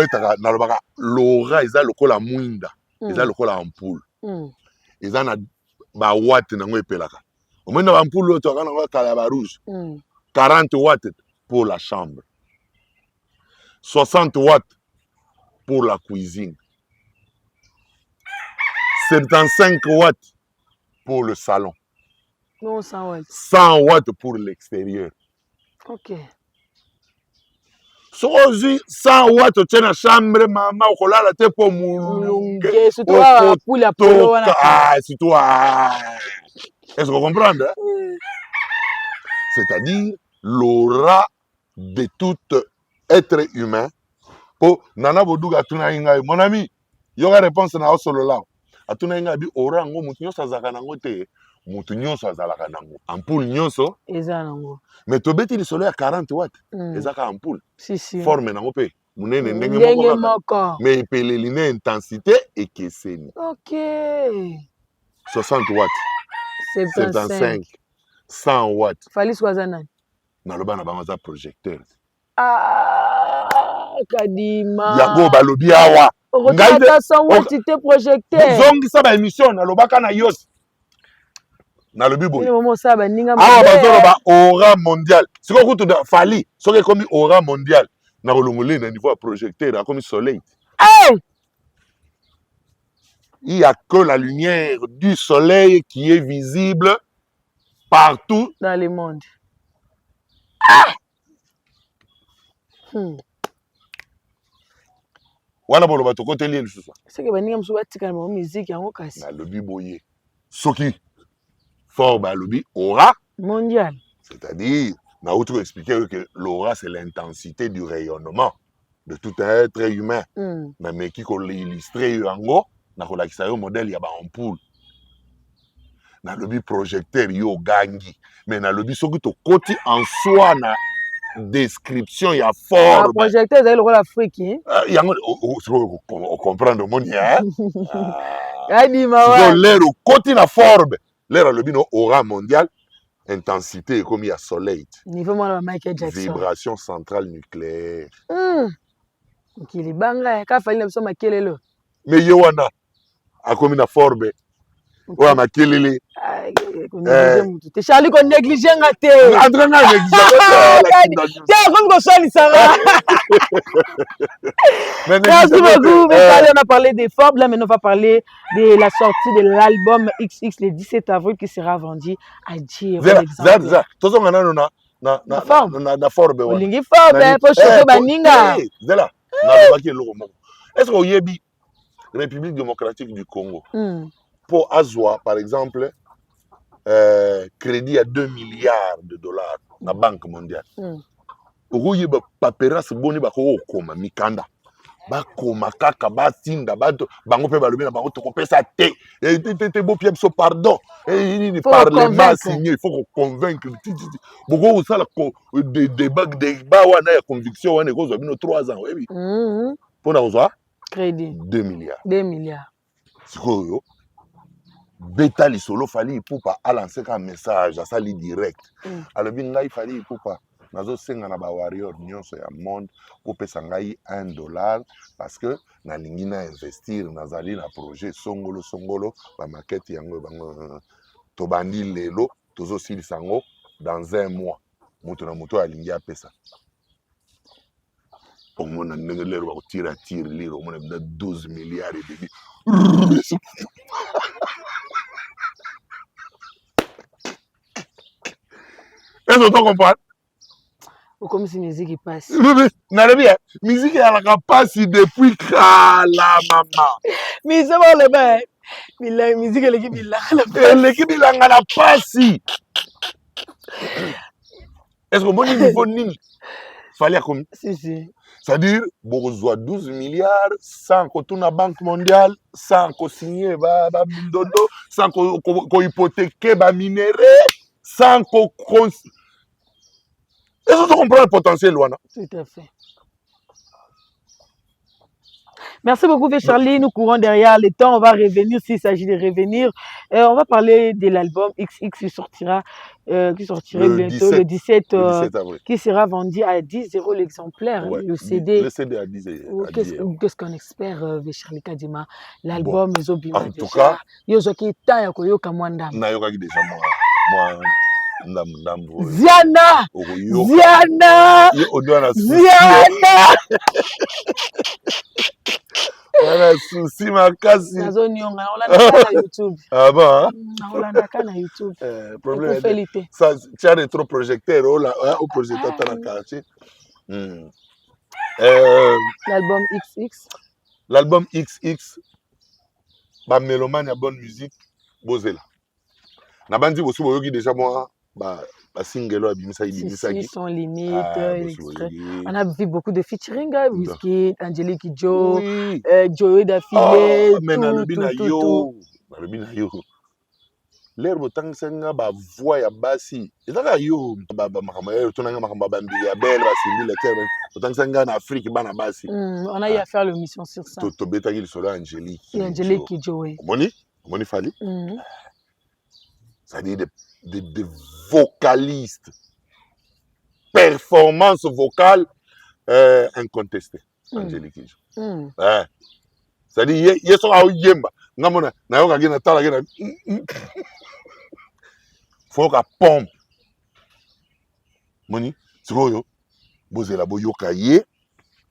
lobaka l'aura eza lokola mwinda, eza lokola ampoule. Eza na ba watt nango epelaka. Omena ba ampoule to kana ba kala ba rouge. 40 watts pour la chambre. 60 watts pour la cuisine. 75 watts pour le salon. Non, 100 watts. 100 watts pour l'extérieur. OK. So 100 watts tu na chambre mama okolala te po mulunge. C'est toi pour la polo wana. Ah, c'est toi. Est-ce que vous comprenez? C'est-à-dire l'aura de tout être humain. Po nana boduga tuna inga mon ami. Yoga réponse na solo là. Atuna inga bi aura ngo mutu nyonso azaka nango te. Mutu nyonso azalaka nango. Ampoule nyonso eza nango. Mais to beti li solo ya 40 watts. Ezaka ampoule. Si. Forme nango pe. Munene ndenge moko. Mais epeleli na intensité ekeseni. OK. 60 watts. 75. 100 watts. Fally swaza nani? Naloba na bango za projecteur. Kadima. Yango balobi awa. Ngai 100 watts te projecteur. Zongisa ba émission nalobaka na yos. Nalobi boy. Awa bazoloba aura mondial. Siko kutu da Fally, soki komi aura mondial. Na kolongole na niveau projecteur comme soleil. Il n'y a que la lumière du soleil qui est visible partout dans le monde. Wana bolo bato kote lié lisusu. C'est que baninga musu batika na musique yango kasi. Na lobi boye. Soki fort ba lobi aura mondial. C'est-à-dire na outre expliquer que l'aura c'est l'intensité du rayonnement de tout être humain. Mais qui ko illustrer yango na ko lakisa yo modèle ya ba ampoule. Na lobi projecteur yo gangi. Mais na lobi soki to koti en soi na description ya forme. Projecteur c'est le rôle Afrique. Yango on comprendre mon hein. Kadima wa. So l'air koti na forme. L'air lobi no aura mondial. Intensité comme il y a soleil. Niveau moi Michael Jackson. Vibration centrale nucléaire. mokili banga ka fali na biso makelelo mais ye wana akomi na forbe oyo makelele te Charlie ko négligé nga te entre nga comme kosolisanga. Merci beaucoup. On a parlé des Forbes. Là, maintenant, on va parler de la sortie de l'album XX le 17 avril qui sera vendu à Djiro. na forbe olingi forbe po choquer baninga. Est-ce que oyebi République démocratique du Congo pour azwa par exemple crédit à 2 milliards de dollars na Banque mondiale. Okoyeba paperasse boni bako okoma mikanda. Bakoma kaka batinda bato bango pe balobi na bango tokopesa te te bo pia so pardon et parlement signé il faut convaincre boko osala débat wana ya conviction wana ko zo bino 3 ans oui pour na crédit 2 milliards sikoyo beta lisolo fali ipupa a lancé un message à sali direct alobi ngai fali ipupa nazo senga na ba warrior nyonso ya monde pour pesa ngai $1 parce que na lingi na investir nazali na projet songolo ba maquette yango bango to bandi lelo tozo silisa ngo dans 1 mois mutu na mutu alingi apesa omona ndenge lelo ba kotira liro omona 12 milliards et demi. Est-ce que tu comprends? Comme si musique qui passe. La musique elle passe depuis kala mama. Mais c'est bon le bain. La musique l'équipe il la passe. Est-ce que bon niveau nini? Fallait comme si. C'est-à-dire bourgeois 12 milliards sans que tout la Banque mondiale, sans que signer ba dodo, sans que hypothéquer ba minéré, sans que est-ce que tu comprends le potentiel, Luana? Tout à fait. Merci beaucoup, Charlie. Nous courons derrière le temps. On va revenir s'il s'agit de revenir. On va parler de l'album XX qui sortira bientôt le 17 avril. Qui sera vendu à 10 € l'exemplaire. Ouais, le CD. Le CD à 10 €. Qu'est-ce qu'on espère, Charlie Kadima? L'album, bon, en tout cas, déjà moi. Ziana! Voilà, souci makasi. YouTube. Ah bon? YouTube. Problème. Ça, tu as rétroprojecteur au projecteur dans le quartier. L'album XX. L'album XX, ba mélomane ya bonne musique, bozela. Na bandi bosu boyoki déjà moi ba single abimisa ibimisa sans limite on a vu beaucoup de featuring Wizkid, Angelique Joe, Joey d'affilée mais na lobina yo l'air botangsenga ba voix ya basi ezaka yo ba makama tonanga makamba ba mbili ya belle basindi le terre botangsenga na Afrique bana basi on a eu à faire l'émission sur ça to betaki le solo Angelique Joe moni fali ça dit des vocalistes, performance vocale incontestée. Angélique. C'est-à-dire, il y a ça yemba. Namona, na yoka gina tala gina. Faut ka pompe. Moni, sikoyo, bozela boyoka ye.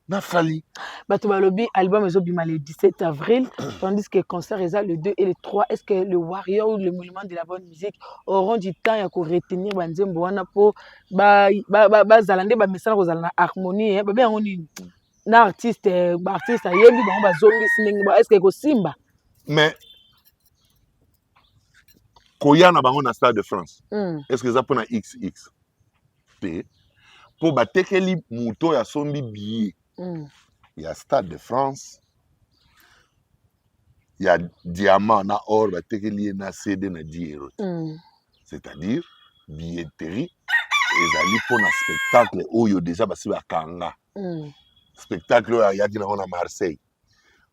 Na fali. Bato balobi album ezobima le 17 avril tandis que concert le 2 et le 3. Est-ce que le Warrior ou le Monument de la bonne musique auront du temps à retenir banzembo wana po ba zalande ba message ko zalana harmonie ba bien on na artiste yebi bango ba zongi sinenge ba est-ce que ko simba mais koyana bango na Stade de France est-ce que ça pour na XX p pour batekeli muto ya sombi billet. Il y a Stade de France, il y a Diamant na or batekeli na CD na 10 €. C'est-à-dire billetterie ezali pour un spectacle oyo déjà basi bakanga. Spectacle oyo yaki na ngona Marseille.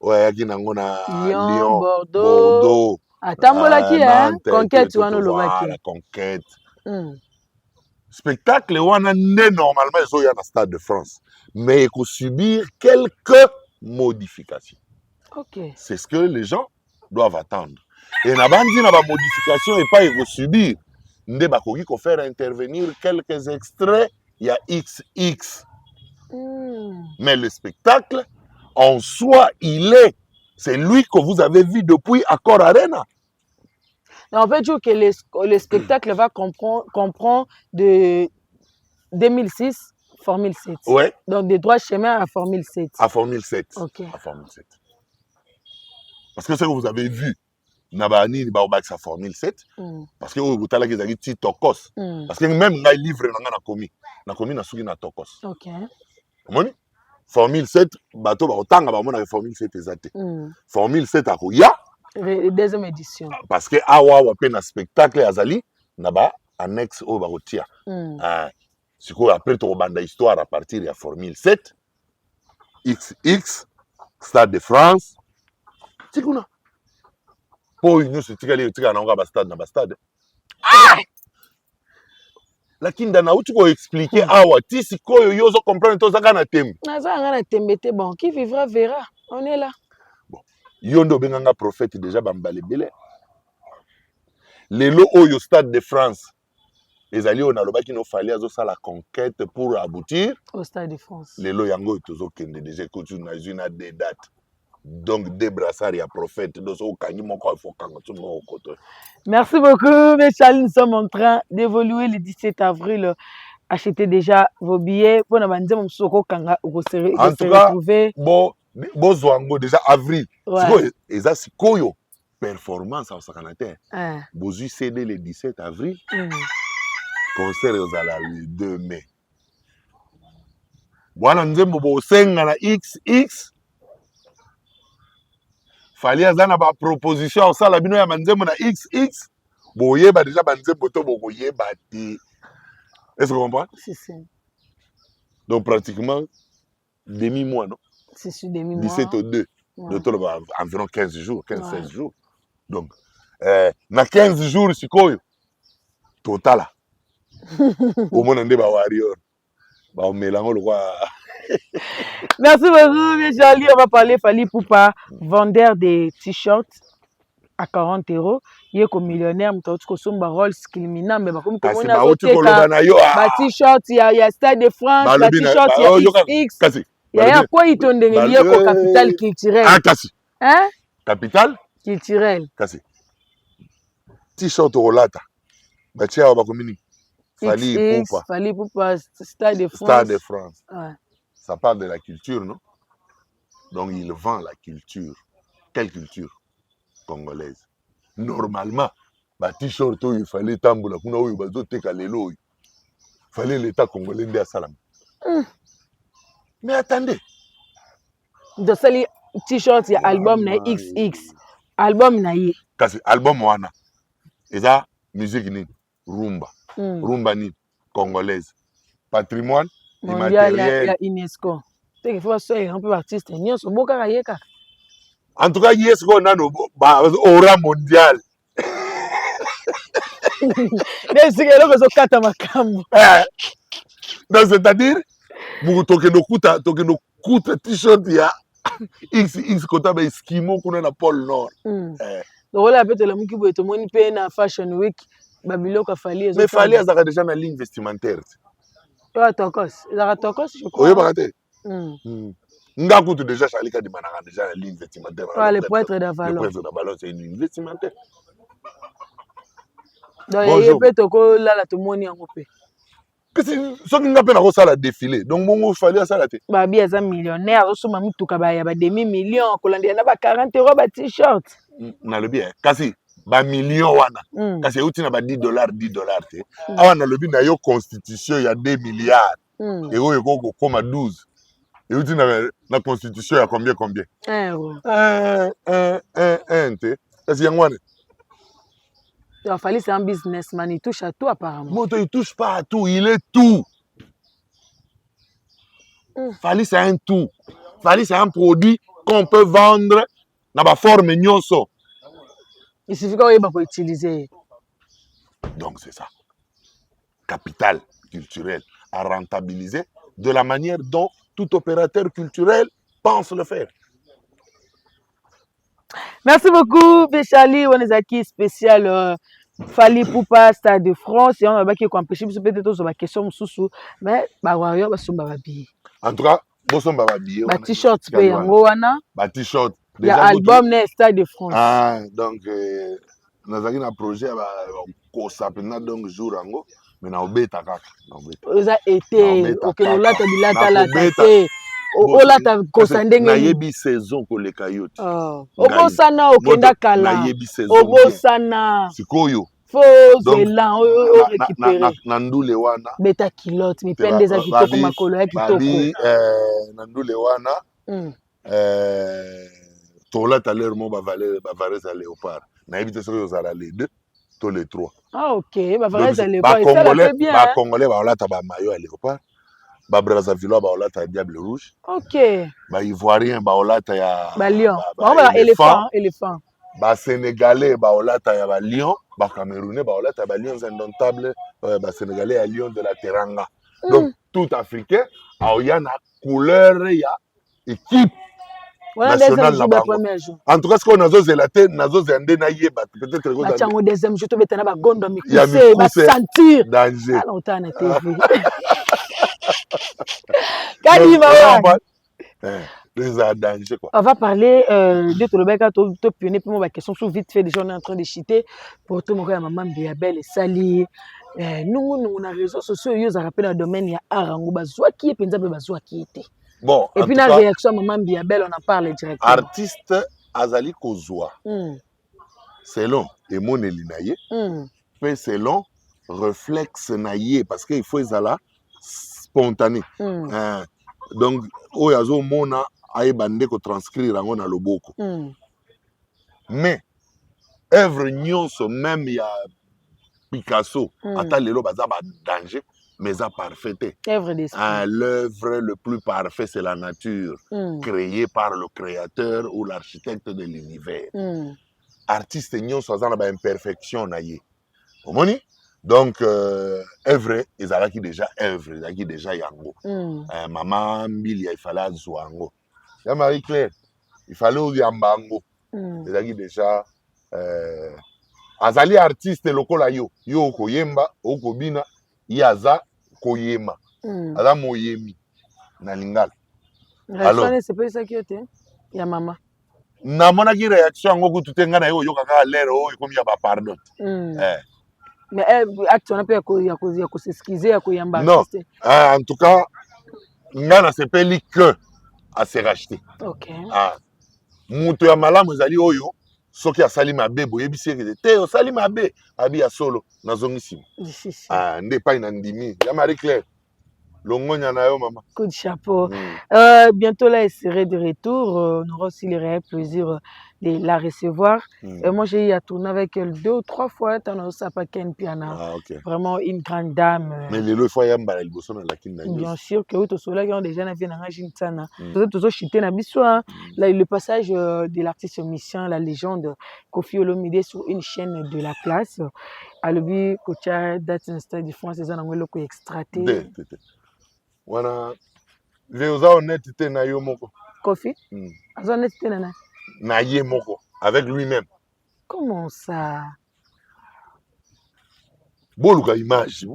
Oyo yaki na ngona Lyon, Bordeaux. Atambolaki conquête wana lobaki. La conquête. Spectacle wana né normalement ezo ya na Stade de France. mais il faut subir quelques modifications. Ok. C'est ce que les gens doivent attendre. Et na bandi na ba modification et pas il faut subir. Nde bakoki ko faire intervenir quelques extraits, il y a XX. Mais le spectacle, en soi, c'est lui que vous avez vu depuis Accor Arena. En fait, je veux que le spectacle va comprendre de 2006 Formule 7. Ouais. Donc, des droits chemins à Formule 7. À Formule 7. Ok. À Formule 7. Parce que ce que vous avez vu, Nabani, Baobax à Formule 7, parce que vous avez dit que vous avez Tokos. Parce que même dans le livre, na commis na sugi na Tokos. Ok. Moni? Formule 7, bateau, autant que Formule 7 exact. Formule 7 à Kouya. Deuxième édition. Parce que awa wa pe na spectacle azali na ba annexe au barotia. C'est quoi après to banda histoire à partir de Formule 7 XX Stade de France. Tikuna. Po une se tikali tika na nga stade na ba stade. Lakini dana uti ko expliquer awa ti sikoyo yozo comprendre to zaka na tembe. Naza nga na tembe te bon, qui vivra verra. On est là. Yondo benganga prophète déjà bambale belé. Lelo oyo Stade de France. Les alliés on a le baki no fallait azo la conquête pour aboutir au Stade de France. Lelo yango tozo kende déjà que tu na une des dates. Donc des brassards ya prophète dozo kanyi moko faut kanga tu no koto. Merci beaucoup, mes Charles, nous sommes en train d'évoluer le 17 avril. Achetez déjà vos billets pour nous dire soko kanga vous serez retrouver. Bozwango déjà avril. Ouais. Et ça c'est koyo performance au Sakanate. Bozu CD le 17 avril. Concert aux ala le 2 mai. Voilà nzembo bo senga na XX. Fali azana ba proposition au sala bino ya manzembo na XX. Boyeba déjà banzembo to boyeba ti. Est-ce que vous comprenez? Si, si. Donc pratiquement demi-mois, non? C'est sur demi-mois. 17 au 2. Ouais. De environ 15 jours, 15-16 jours. Donc, na 15 jours, c'est quoi? Total. Au moins, on est warrior. On mélange le roi. Merci beaucoup, mes Charlie. On va parler Fally Ipupa, vendeur des t-shirts à 40 €. Il est comme millionnaire, mais tu as un Rolls Kilmina, mais comme tu as t-shirt, il y a Stade de France, il y a t-shirt, il y a XX. Il y a quoi il t'ont donné lié au capital culturel. Ah, Kassi. Hein? Capital culturel. Kassi. T-shirt au lata. Bah tiens, on va communiquer. Fally Ipupa. Fally Ipupa, Stade de France. Stade de France. Ouais. Ça parle de la culture, non? Donc il vend la culture. Quelle culture? Congolaise. Normalement, bah t-shirt il fallait tamboula kuna oyo bazo teka lelo. Il fallait l'état congolais ndia salam. Mais attendez. De ce t-shirt il y a album na XX. Album na yi. Kasi album wana. Eza musique ni rumba. Rumba ni congolaise. Patrimoine immatériel. Il y a UNESCO. C'est qu'il faut un peu artiste. Ni on se boka yeka. En tout cas, yes, on a aura mondial. Donc, c'est-à-dire, vous toquez nos t-shirt, il y a X kota ba Eskimo kuna na pôle Nord. Donc là peut-être le mouki boy to moni pe na Fashion Week babilo ka Fally. Mais Fally azaka déjà na ligne vestimentaire. Toi Tokos, il Tokos je crois. Oui, bagate. Ngakutu déjà Charlie di manaka déjà la ligne vestimentaire. Ah, le poète d'Avalon. Le poète d'Avalon c'est une ligne vestimentaire. Donc il peut toko là la to moni en pe. Que c'est ce qui n'a pas na ça la défilé. Donc mon Fally ça la té. Ba bi eza millionnaire, so mamutuka ba ya ba demi-million, kolandia na ba 40 € ba t-shirt. Na le bien. Kasi ba million wana. Kasi uti na ba $10 te. Awa na le bien na yo constitution il y a 2 milliards. Et oyo ko koma 12. Et uti na constitution il y a combien 1 €. Te. Kasi yangwane. Il Fally c'est un businessman, il touche à tout apparemment. Moto il touche pas à tout, il est tout. Fally c'est un tout. Fally c'est un produit qu'on peut vendre dans la forme nyonso. Il suffit qu'on peut utiliser. Donc c'est ça. Capital culturel à rentabiliser de la manière dont tout opérateur culturel pense le faire. Merci beaucoup, Béchali. On est aquí spécial Fali Poupa, Stade de France. Et on va qui empêcher peut-être aux questions sous mais bah ouais, bah son babi. En tout cas, boson baba billet. Bah t-shirt pe yango wana. Bah t-shirt. Il y a album né Stade de France. Ah donc nous avons un projet bah ko sapena donc jour ango mais na obeta kaka. Oza été OK là ta bilata là té. Ola ta kosandenge. Na yebi saison ko le kayot. Obosana okenda kala. Na yebi saison. Obosana. Sikoyo. Faut élan o récupérer. Nandule wana. Beta kilote mi pende za kitoko makolo ya kitoko. Nandule wana. Tola ta leur mo ba valer à léopard. Na yebi te soko yozala les deux, to les trois. Ah OK, ba valer à léopard, ça la fait bien. Ba congolais ba olata ba maillot à léopard. Ba Brazzaville ba olata diable rouge. OK. Ba ivoirien ba olata ya ba lion. Ba éléphant. Ba sénégalais ba olata ya ba lion, ba camerounais ba olata ba lions indomptables, ba sénégalais ya lion de la Teranga. Donc tout africain a na couleur ya équipe nationale la bango. En tout cas ce qu'on a zelaté nazo zende na yeba peut-être que ba chango deuxième jour to betana ba gondo mikuse ba sentir danger. Alors on t'a na TV. Danger, quoi. On va parler de Tolobeka, to pionner pour moi question sur vite fait déjà on est en train de chiter pour tout mon gars maman Biabel et Sali nous on a réseaux sociaux yo ça rappelle dans domaine ya arango bazwa qui penza be bazwa qui était. Bon, et puis la réaction maman Biabel on en parle directement. Artiste azali kozwa. Selon emoneli na ye. Mais selon réflexe na ye parce que il faut ezala spontané. Donc oyazo mona ayebande ko transcrire yango na loboko. Mais œuvre nyonso même ya Picasso ata lelo baza ba danger mais ça parfaite. Œuvre d'esprit. L'œuvre le plus parfait c'est la nature créée par le créateur ou l'architecte de l'univers. Artiste nyonso aza na ba imperfection na ye. Omoni? Donc, œuvre, ils avaient déjà œuvre, ils avaient déjà yango. Maman Mbilia, il fallait azouango. Ya Marie-Claire, il fallait yambango. Ils avaient déjà azali artiste lokola yo, yo koyemba, okobina, yaza koyema. Aza moyemi na lingala. Alors, c'est pas ça qui était ya maman. Na monaki réaction ngo kututenga na yo yo kaka l'air o comme ya ba pardon. Mais acte on a pas ya s'excuser ya koyamba. Non, en tout cas, ngana sepeli que à se racheter. OK. Mutu ya malamu ezali oyo soki asali mabe boyebisi ke te osali mabe abi ya solo nazongisi. Nde pa ina ndimi ya Marie Claire. Longonya na yo maman. Coup de chapeau. Bientôt là elle serait de retour, on aura aussi le réel plaisir de la recevoir. Moi j'ai eu à tourner avec elle 2 ou 3 fois dans Sapaken Piana. Vraiment une grande dame. Mais le fois yamba liboso na lakini. Bien sûr que to sola qui ont déjà na vie na ngajintana. Toujours chité na biso là le passage de l'artiste mission la légende Koffi Olomide sur une chaîne de la place. À l'objet Kocha date Stade de France les angolo ko extraté. Wana Léoza honnêteté na yo moko. Koffi? Honnêteté na na ye moko avec lui-même. Comment ça? Boluka image.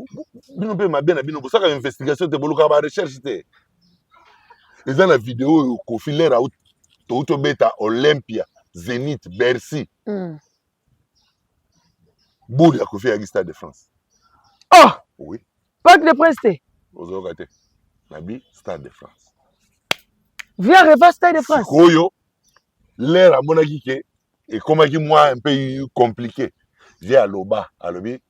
Bino pe mabe na bino bosaka investigation te boluka ba recherche te. Eza na vidéo Koffi lera to beta Olympia, Zénith, Bercy. Bolu ya Koffi ya Stade de France. Oh! Oui. Pas de prester. Ozoka te. Nabi Stade de France. Viens revoir Stade de France. Koyo l'air à mon avis et comme moi un peu compliqué. J'ai à l'oba à l'obi.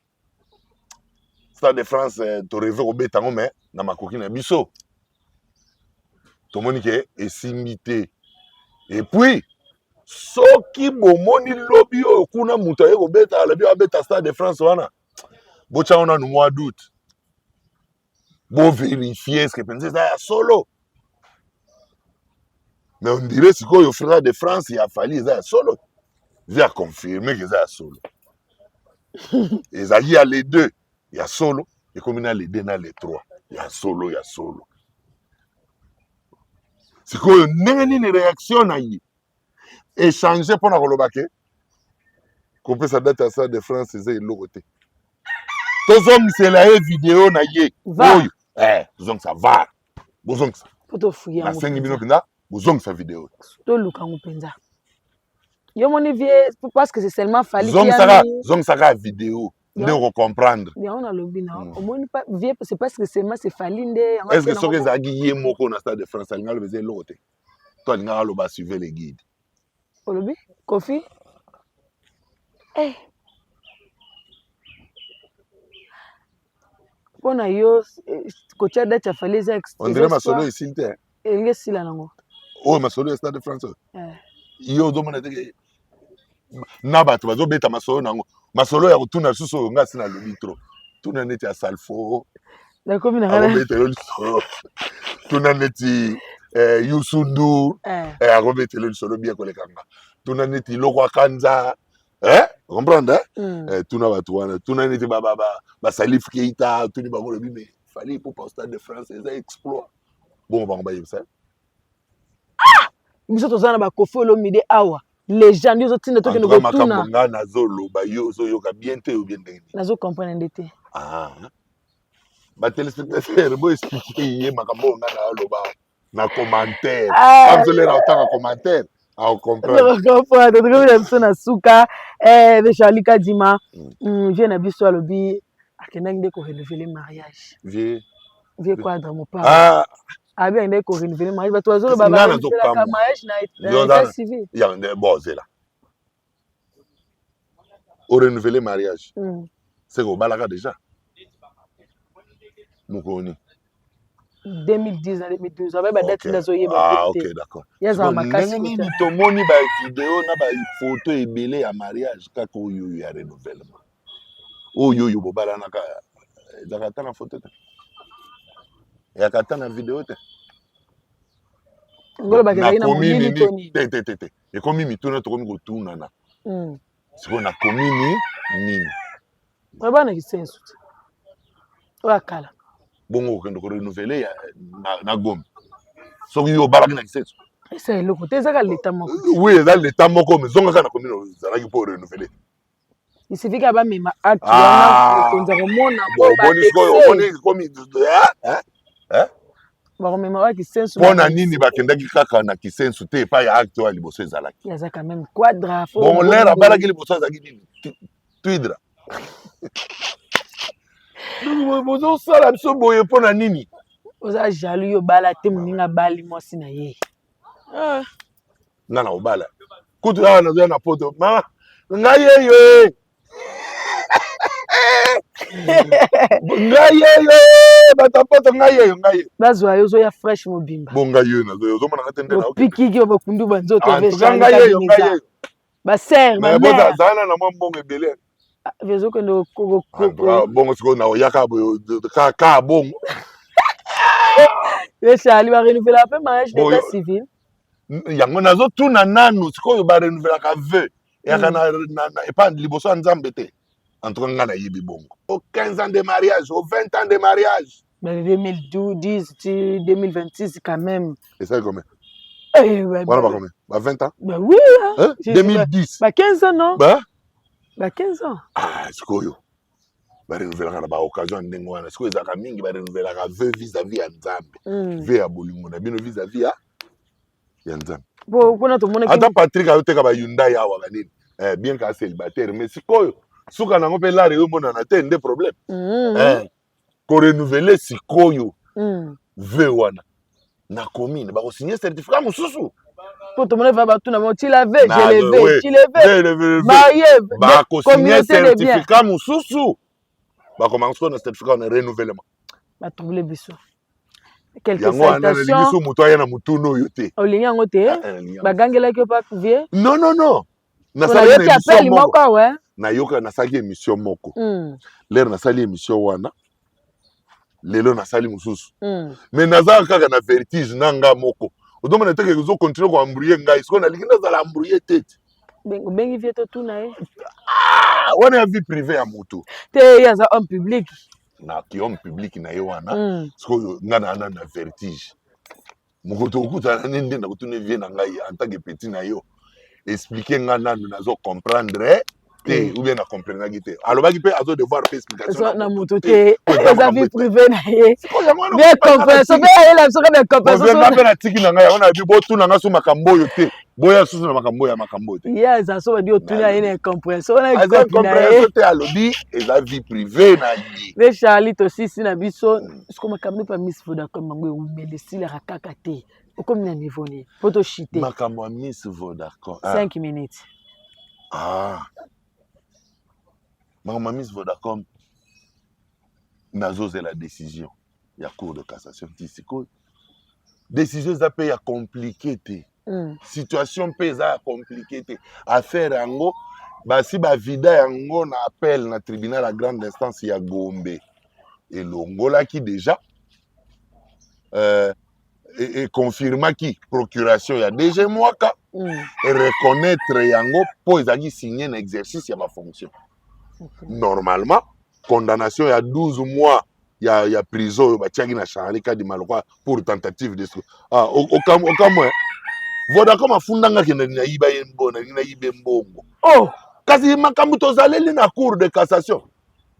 Stade de France to rêve au bétango mais na makoki na biso. To monique et simité. Et puis soki bomoni lobby o kuna muta e ko beta à l'obi a beta Stade de France wana. Bocha on a no mois d'août. Bon vérifier ce que pensez ça solo. Mais on dirait que quand il frère de France, il a fallu ça solo. Il a confirmé que ça solo. Et ça y a les deux. Il y a solo. Et comme il y a les deux, il y a les trois. Il y a solo, il y a solo. sikoyo ndenge nini réaction na ye échanger mpona koloba ke kopesa date ya Stade de France eza eloko te tozongisela ye video na ye oyo tozongisa var bozongisa po tofuye yango nasengi bino mpenza bozongisa video toluka yango mpenza yo moni vie parce que c'est seulement fali zongisaka video nde okocomprendre yango nalobi na omoni vie c'est parce que seulement c'est fali nde est ce que soki ezalaki ye moko na Stade de France alinga aloba eza eloko te to alingaka aloba suive le guide olobi Kofi mpona yo kotia date ya fali eza on dirait masolo esili te elingi esila nango oyo masolo ya Stade de France yo ozomona teke na bato bazobeta masolo nango masolo ya kotuna lisusu oyo nga si nalobi tro tuna neti ya Salfo akobetelo lisolo tuna neti Youssou Ndour akobetelo lisolo bien kolekanga tuna neti Loko Akanza comprendre tuna bato wana tuna neti Salif Keita tuni bango lobi mais fallait pour au Stade de France eza exploit bon bango bayebisa biso toza na bakofi olomide awa légende yo ozotinda tokende kotuna makambo nga nazoloba yo ozoyoka bien te ou bien ndenge nazokomprendre nde te batelespectateur boexplike ye makambo nga naoloba na commentaire amsolera otanga commentaire aocomprendre biso na suka Charlie Kadima vie na biso alobi akendaki nde korenouveler mariage vie quadre mopaa abi nde korenouveler mariage bato bazoloba barenouvelaka mariage na état civil bon zela orenouveler mariage c'est que obalaka déjà mokoni 2010 na 2012 abai badate ndazoyeba ok d'accord yazala makasi ndenge nini tomoni bavideo na bafoto ebele ya mariage kaka oyo ya renouvellement oyo bobalanaka ezaka ata na foto te eyaka ata na video te te ekomi mituna tokomi kotunana sikoyo nakomi nini bana kisensu te oyo akala bongo okende korenouveler na Gombe soki yo obalaki na kisensu esa eloko te ezaka leta moko oui eza leta moko mais zongaka na commune ozalaki mpo orenouveler isifika bamema acte wana okonza komona bakomema wa kisensu mpona nini bakendaki kaka na kisensu te epai ya acte oyo ya liboso ezalaki yaza quand même quadra bon lere abalaki liboso azalaki nini twidra bozosala biso boye mpona nini oza jaloux yo bala te moninga abali mwasi na ye nga na obala kutu awa nazoya na poto mama ngai yeyo ngai yeyo bato poto ngai yeyo bazwa yo ozoya fresh mobimba bo ngai yeyo nazoya ozomonaka te nde opikiki yo bakundu banzoto ngai yeyo basere bamere azala na mwa mbongo ebele vezokende bongo sikoyo na oyaka ka bongo Charlie barenouvelaka mpe mariage d'état civil yango nazotuna nanu sikoyo barenouvelaka vœu eyaka na epa liboso ya nzambe te en tout cas nga nayebi bongo au 15 ans de mariage au 20 ans de mariage 2012 2026 quand même esali combien wana ba combien ba 20 ans bah oui 2010 ba 15 ans non ba 15 ans sikoyo barenouvelaka na baoccasion ya ndenge wana sikoyo ezalaka mingi barenouvelaka vœu vis-à-vis ya nzambe vœu ya bolingo na bino vis-à-vis ya nzambe mpona tomonaki ata Patrick ayoteka bayundai awa banini bien ka célibataire mais sikoyo suka nango mpe lare oyo monana te nde problème korenouveler sikoyo vœu wana na commune bakosigner certificat mosusu po tomona va batuna mo tilave je marié bakosigner certificat mosusu bakomanso na certificat na renouvellement batrouble biso quelques salutations yango biso moto aya na mutunu oyo te olingi yango te bagangelaki yo pa vie non nasalaki appel moko awe nayoka nasalaki émission moko lere nasali émission wana lelo nasali mosusu mais nazala kaka na vertige na nga moko odomona teke ozokontinue koambrouye ngai sikoyo nalingi nazala ambrouye tete obengi vie totuna ye wana ya vie privé ya motu te ye aza homme public na ki homme public na ye wana sikoyo nga na vertige mokoto okutana nende na kutune vie na ngai en tant que petit na yo expliquer nga nanu nazo comprendre te ou bien na comprendre te alobaki pe azo devoir pe explication na moto te eza vie privée na ye bien compréhension pe ayela biso kaka compréhension nga mpe na tiki na ngai yango na bi botuna nga so makambo oyo te boya susu na makambo ya makambo te ye aza so badi otuni aye na incompréhension wana eza incompréhension te alobi eza vie privée na ye nde Charlie tosisi na biso siko makambo pa Miss Vodacom bango eumeli esilaka kaka te okomi na niveau nini po toshite makambo ya Miss Vodacom 5 minutes makambo ya Miss Vodacom nazozela décision ya cour de cassation ti sikoyo décision eza mpe ya compliqué te situation mpe eza ya compliqué te affaire yango basi bavida yango na appel na tribunal ya grande instance ya Gombe elongolaki déjà econfirmaki procuration ya DG Mwaka ereconnaître yango mpo ezalaki signé na exercice ya bafonction normalement condamnation ya 12 mois ya prison oyo batiaki na Charlie Kadima lokwa pour tentative de okamwe Vodacom afundangaki na yiba ye mbona na yibe mbongo kasi makambo tozaleli na cour de cassation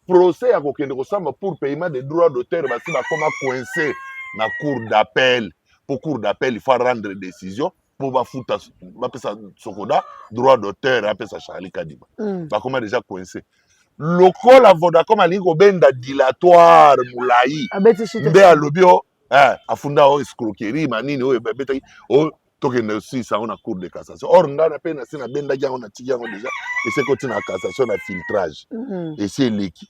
procès ya kokende kosamba pour paiement de droits d'auteur basi bakoma coincé na cour d'appel pour cour d'appel il faut rendre décision pour bafuta bapesa sokoda droit d'auteur apesa Charlie Kadima bakoma déjà coincé lokola Vodacom alingi kobenda dilatoire mulai nde alobi afunda o escroquerie manini oyo babetaki tokende osisa yango na cour de cassation or ngai na mpe nasi nabendaki yango natiki yango déjà esekoti na cassation na filtrage esi eleki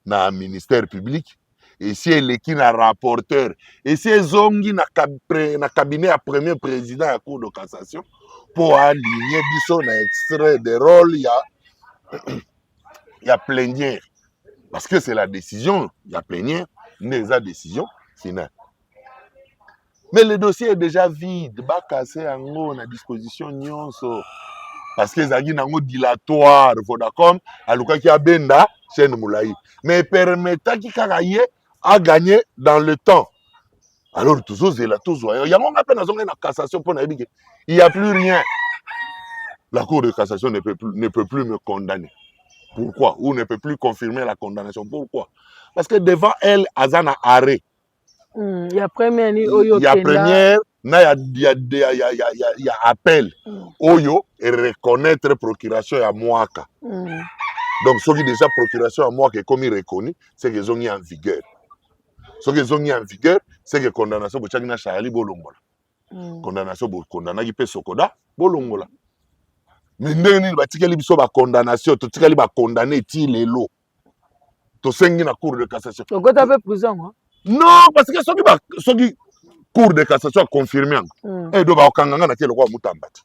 na ministère public esi eleki na rapporteur esi ezongi na cabinet ya premier président ya cour de cassation mpo aligné biso na extrait de rôle ya plénière parce que c'est la décision ya plénière nde eza décision finale. Mais le dossier est déjà vide, bakase yango na disposition nyonso parce que ezalaki nango dilatoire Vodacom alukaki abenda chaîne mulai mais permetaki kaka ye a gagner dans le temps. Alors tozozela tozwa yango nga mpe nazongai na cassation mpo nayebi ke il y a plus rien. La cour de cassation ne peut plus me condamner. Pourquoi? Ou ne peut plus confirmer la condamnation. Pourquoi? Parce que devant elle aza na arrêt. Il y a première ni oyo ya première na ya appel oyo et reconnaître procuration ya Mwaka. Donc ce qui déjà procuration ya Mwaka est comme reconnu, c'est que zongi en vigueur. Ce qui zongi en vigueur, c'est que condamnation bochaki na Charlie bolongola. Condamnation bo condamnaki pe sokoda bolongola. Mais ndenge nini batikeli biso ba condamnation, totikali ba condamner ti lelo. To sengi na cour de cassation. Okota pe prison hein? Non, parce que soki cour de cassation a confirmé et do ba okanganga na keloko mutambati.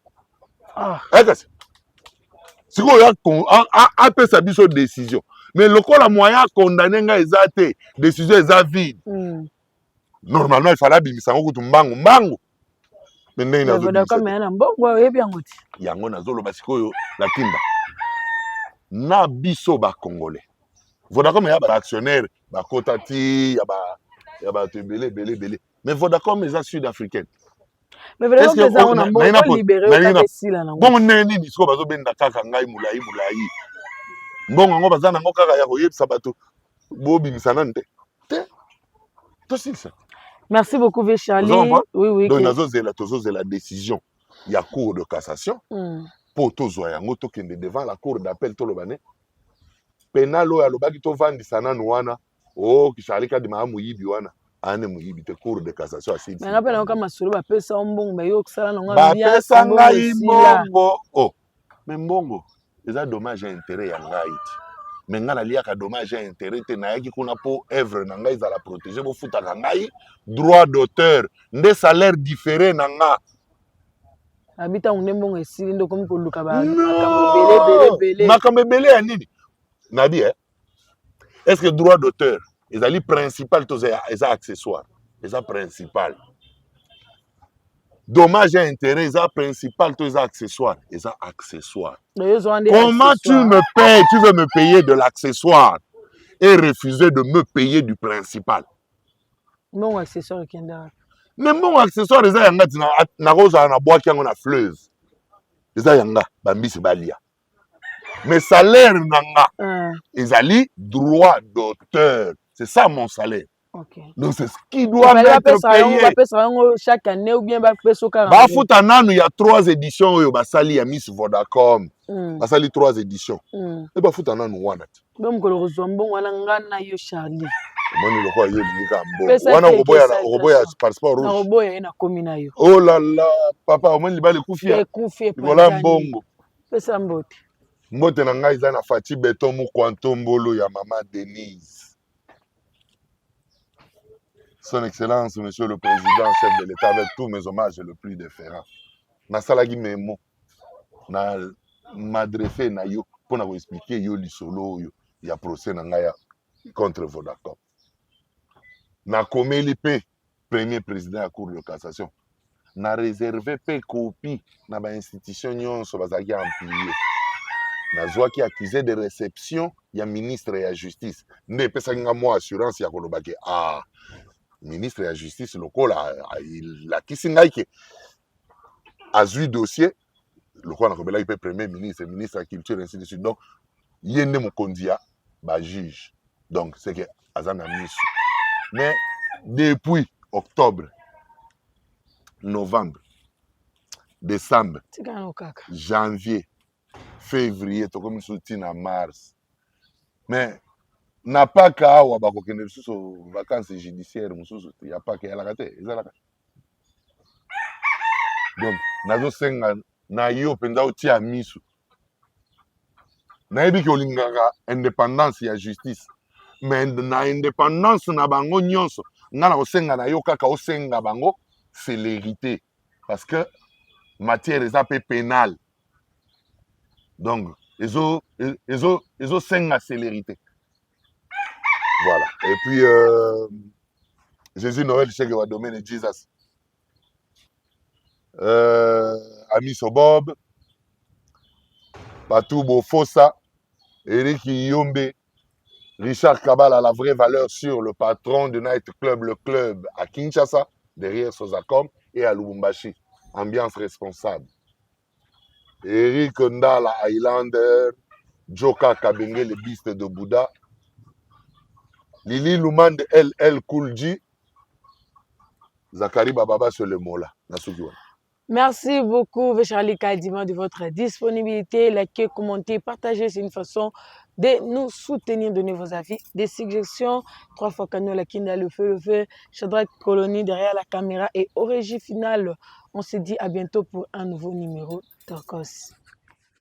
Ekasi. Siko ya a pesa biso décision. Mais lokola moyen condamner nga ezate, décision eza vide. Normalement il fallait bimisa ngo kutumbango mbango. Mais ndenge nazo. Vodacom na mbongo yebi yango ti. Yango nazoloba sikoyo la kimba. Na biso ba congolais. Vodacom ya ba actionnaire ba kotati ya ba belé. Mais Vodacom est sud-africaine. Mais vraiment que ça on a mbongo libéré ka sila na. Bon neni ni siko bazo benda kaka ngai mulai. Mbongo ngo bazana ngo kaka ya koyebisa bato bobi misanante. To ça. Merci beaucoup V Charlie. Oui. Donc tozozela décision ya cour de cassation. Po tozwa yango tokende devant la cour d'appel tolobane. Penalo ya lobaki to vandisa nanu wana Charlie Kadima muyibi wana ane muyibi te cour de cassation asiti. Mais rappelle kama solo ba pesa mbongo ba yo ksala na ngwa bien. Ba pesa ngai mbongo. Mais mbongo eza dommage à intérêt ya ngai. Mais nga na liaka dommage à intérêt te na yaki kuna po œuvre na ngai za la protéger bo futaka ngai droit d'auteur nde salaire différé na nga. Habita mbongo esili ndo komi koluka ba belé. Makambe belé ya nini? Nabi est-ce que droit d'auteur ezali principal to eza accessoire eza principal dommage à intérêt eza principal to eza accessoire comment tu me payes, tu veux me payer de l'accessoire et refuser de me payer du principal? Bon accessoire kenda même bon accessoire eza yanga na rosa na bois qui na fleuve eza yanga bambisi balia mais salaire nanga ezali droit d'auteur, c'est ça mon salaire. Okay. Donc c'est ce qui doit être payé. Chaque année ou bien bafuta nanu il y a 3 éditions oyo basali ya Miss Vodacom basali 3 éditions et bafuta nanu wana bomukolo kozombo wana ngana yo Charlie moni lokwa yo lingika mbo wana roboya passeport rouge na roboya na komi na yo. Oh là là papa omoni libali kufia kola mbongo pesa mbote mbote na ngai za na Fati Beton mu Kwantombolo ya mama Denise. Son Excellence, Monsieur le Président, chef de l'État, avec tous mes hommages le plus déférents. Na salagi memo, na m'adresser na yo pour vous expliquer yo lisolo yo ya procès na ngaya contre Vodacom. Na komeli pe premier président à Cour de cassation. Na réservé pe copie na ba institution nyonso bazaki amplié. Na zwa ki accusé de réception ya ministre ya justice. Ne pesa nga mo assurance ya kolobaki ministre de la justice local il a kisi ngai ke azui dossier local na il peut premier ministre ministre de la culture ainsi de suite donc yende mokondia ba juge donc c'est que azana misu mais depuis octobre novembre décembre janvier février to comme soutien à mars mais n'a pas qu'à ou à bakokende sous vacances judiciaires mususu il y a pas que la kate ezalaka donc nazo senga na yo penza utia misu na yebi ki olingaka indépendance ya justice mais na indépendance na bango nyonso nga na kosenga na yo kaka osenga bango célérité parce que matière eza pe pénale donc ezo senga célérité. Voilà. Et puis, Jésus Noël, je sais que va dominer Jesus. Ami Sobob, Patou Bofossa, Eric Yombe, Richard Kabal la vraie valeur sur le patron de Night Club, le club à Kinshasa, derrière Sozacom, et à Lubumbashi. Ambiance responsable. Eric Ndala Highlander, Joka Kabenge, le biste de Bouddha. Lili Lumande LL Koulji, Zakari Bababa sur le Mola. Merci beaucoup, Charlie Kadima, de votre disponibilité. Likez, commentez, partagez. C'est une façon de nous soutenir, donner vos avis, des suggestions. 3 fois Kano, la Kinda, le feu. Shadrach Colonie derrière la caméra et au régie finale. On se dit à bientôt pour un nouveau numéro Tokos.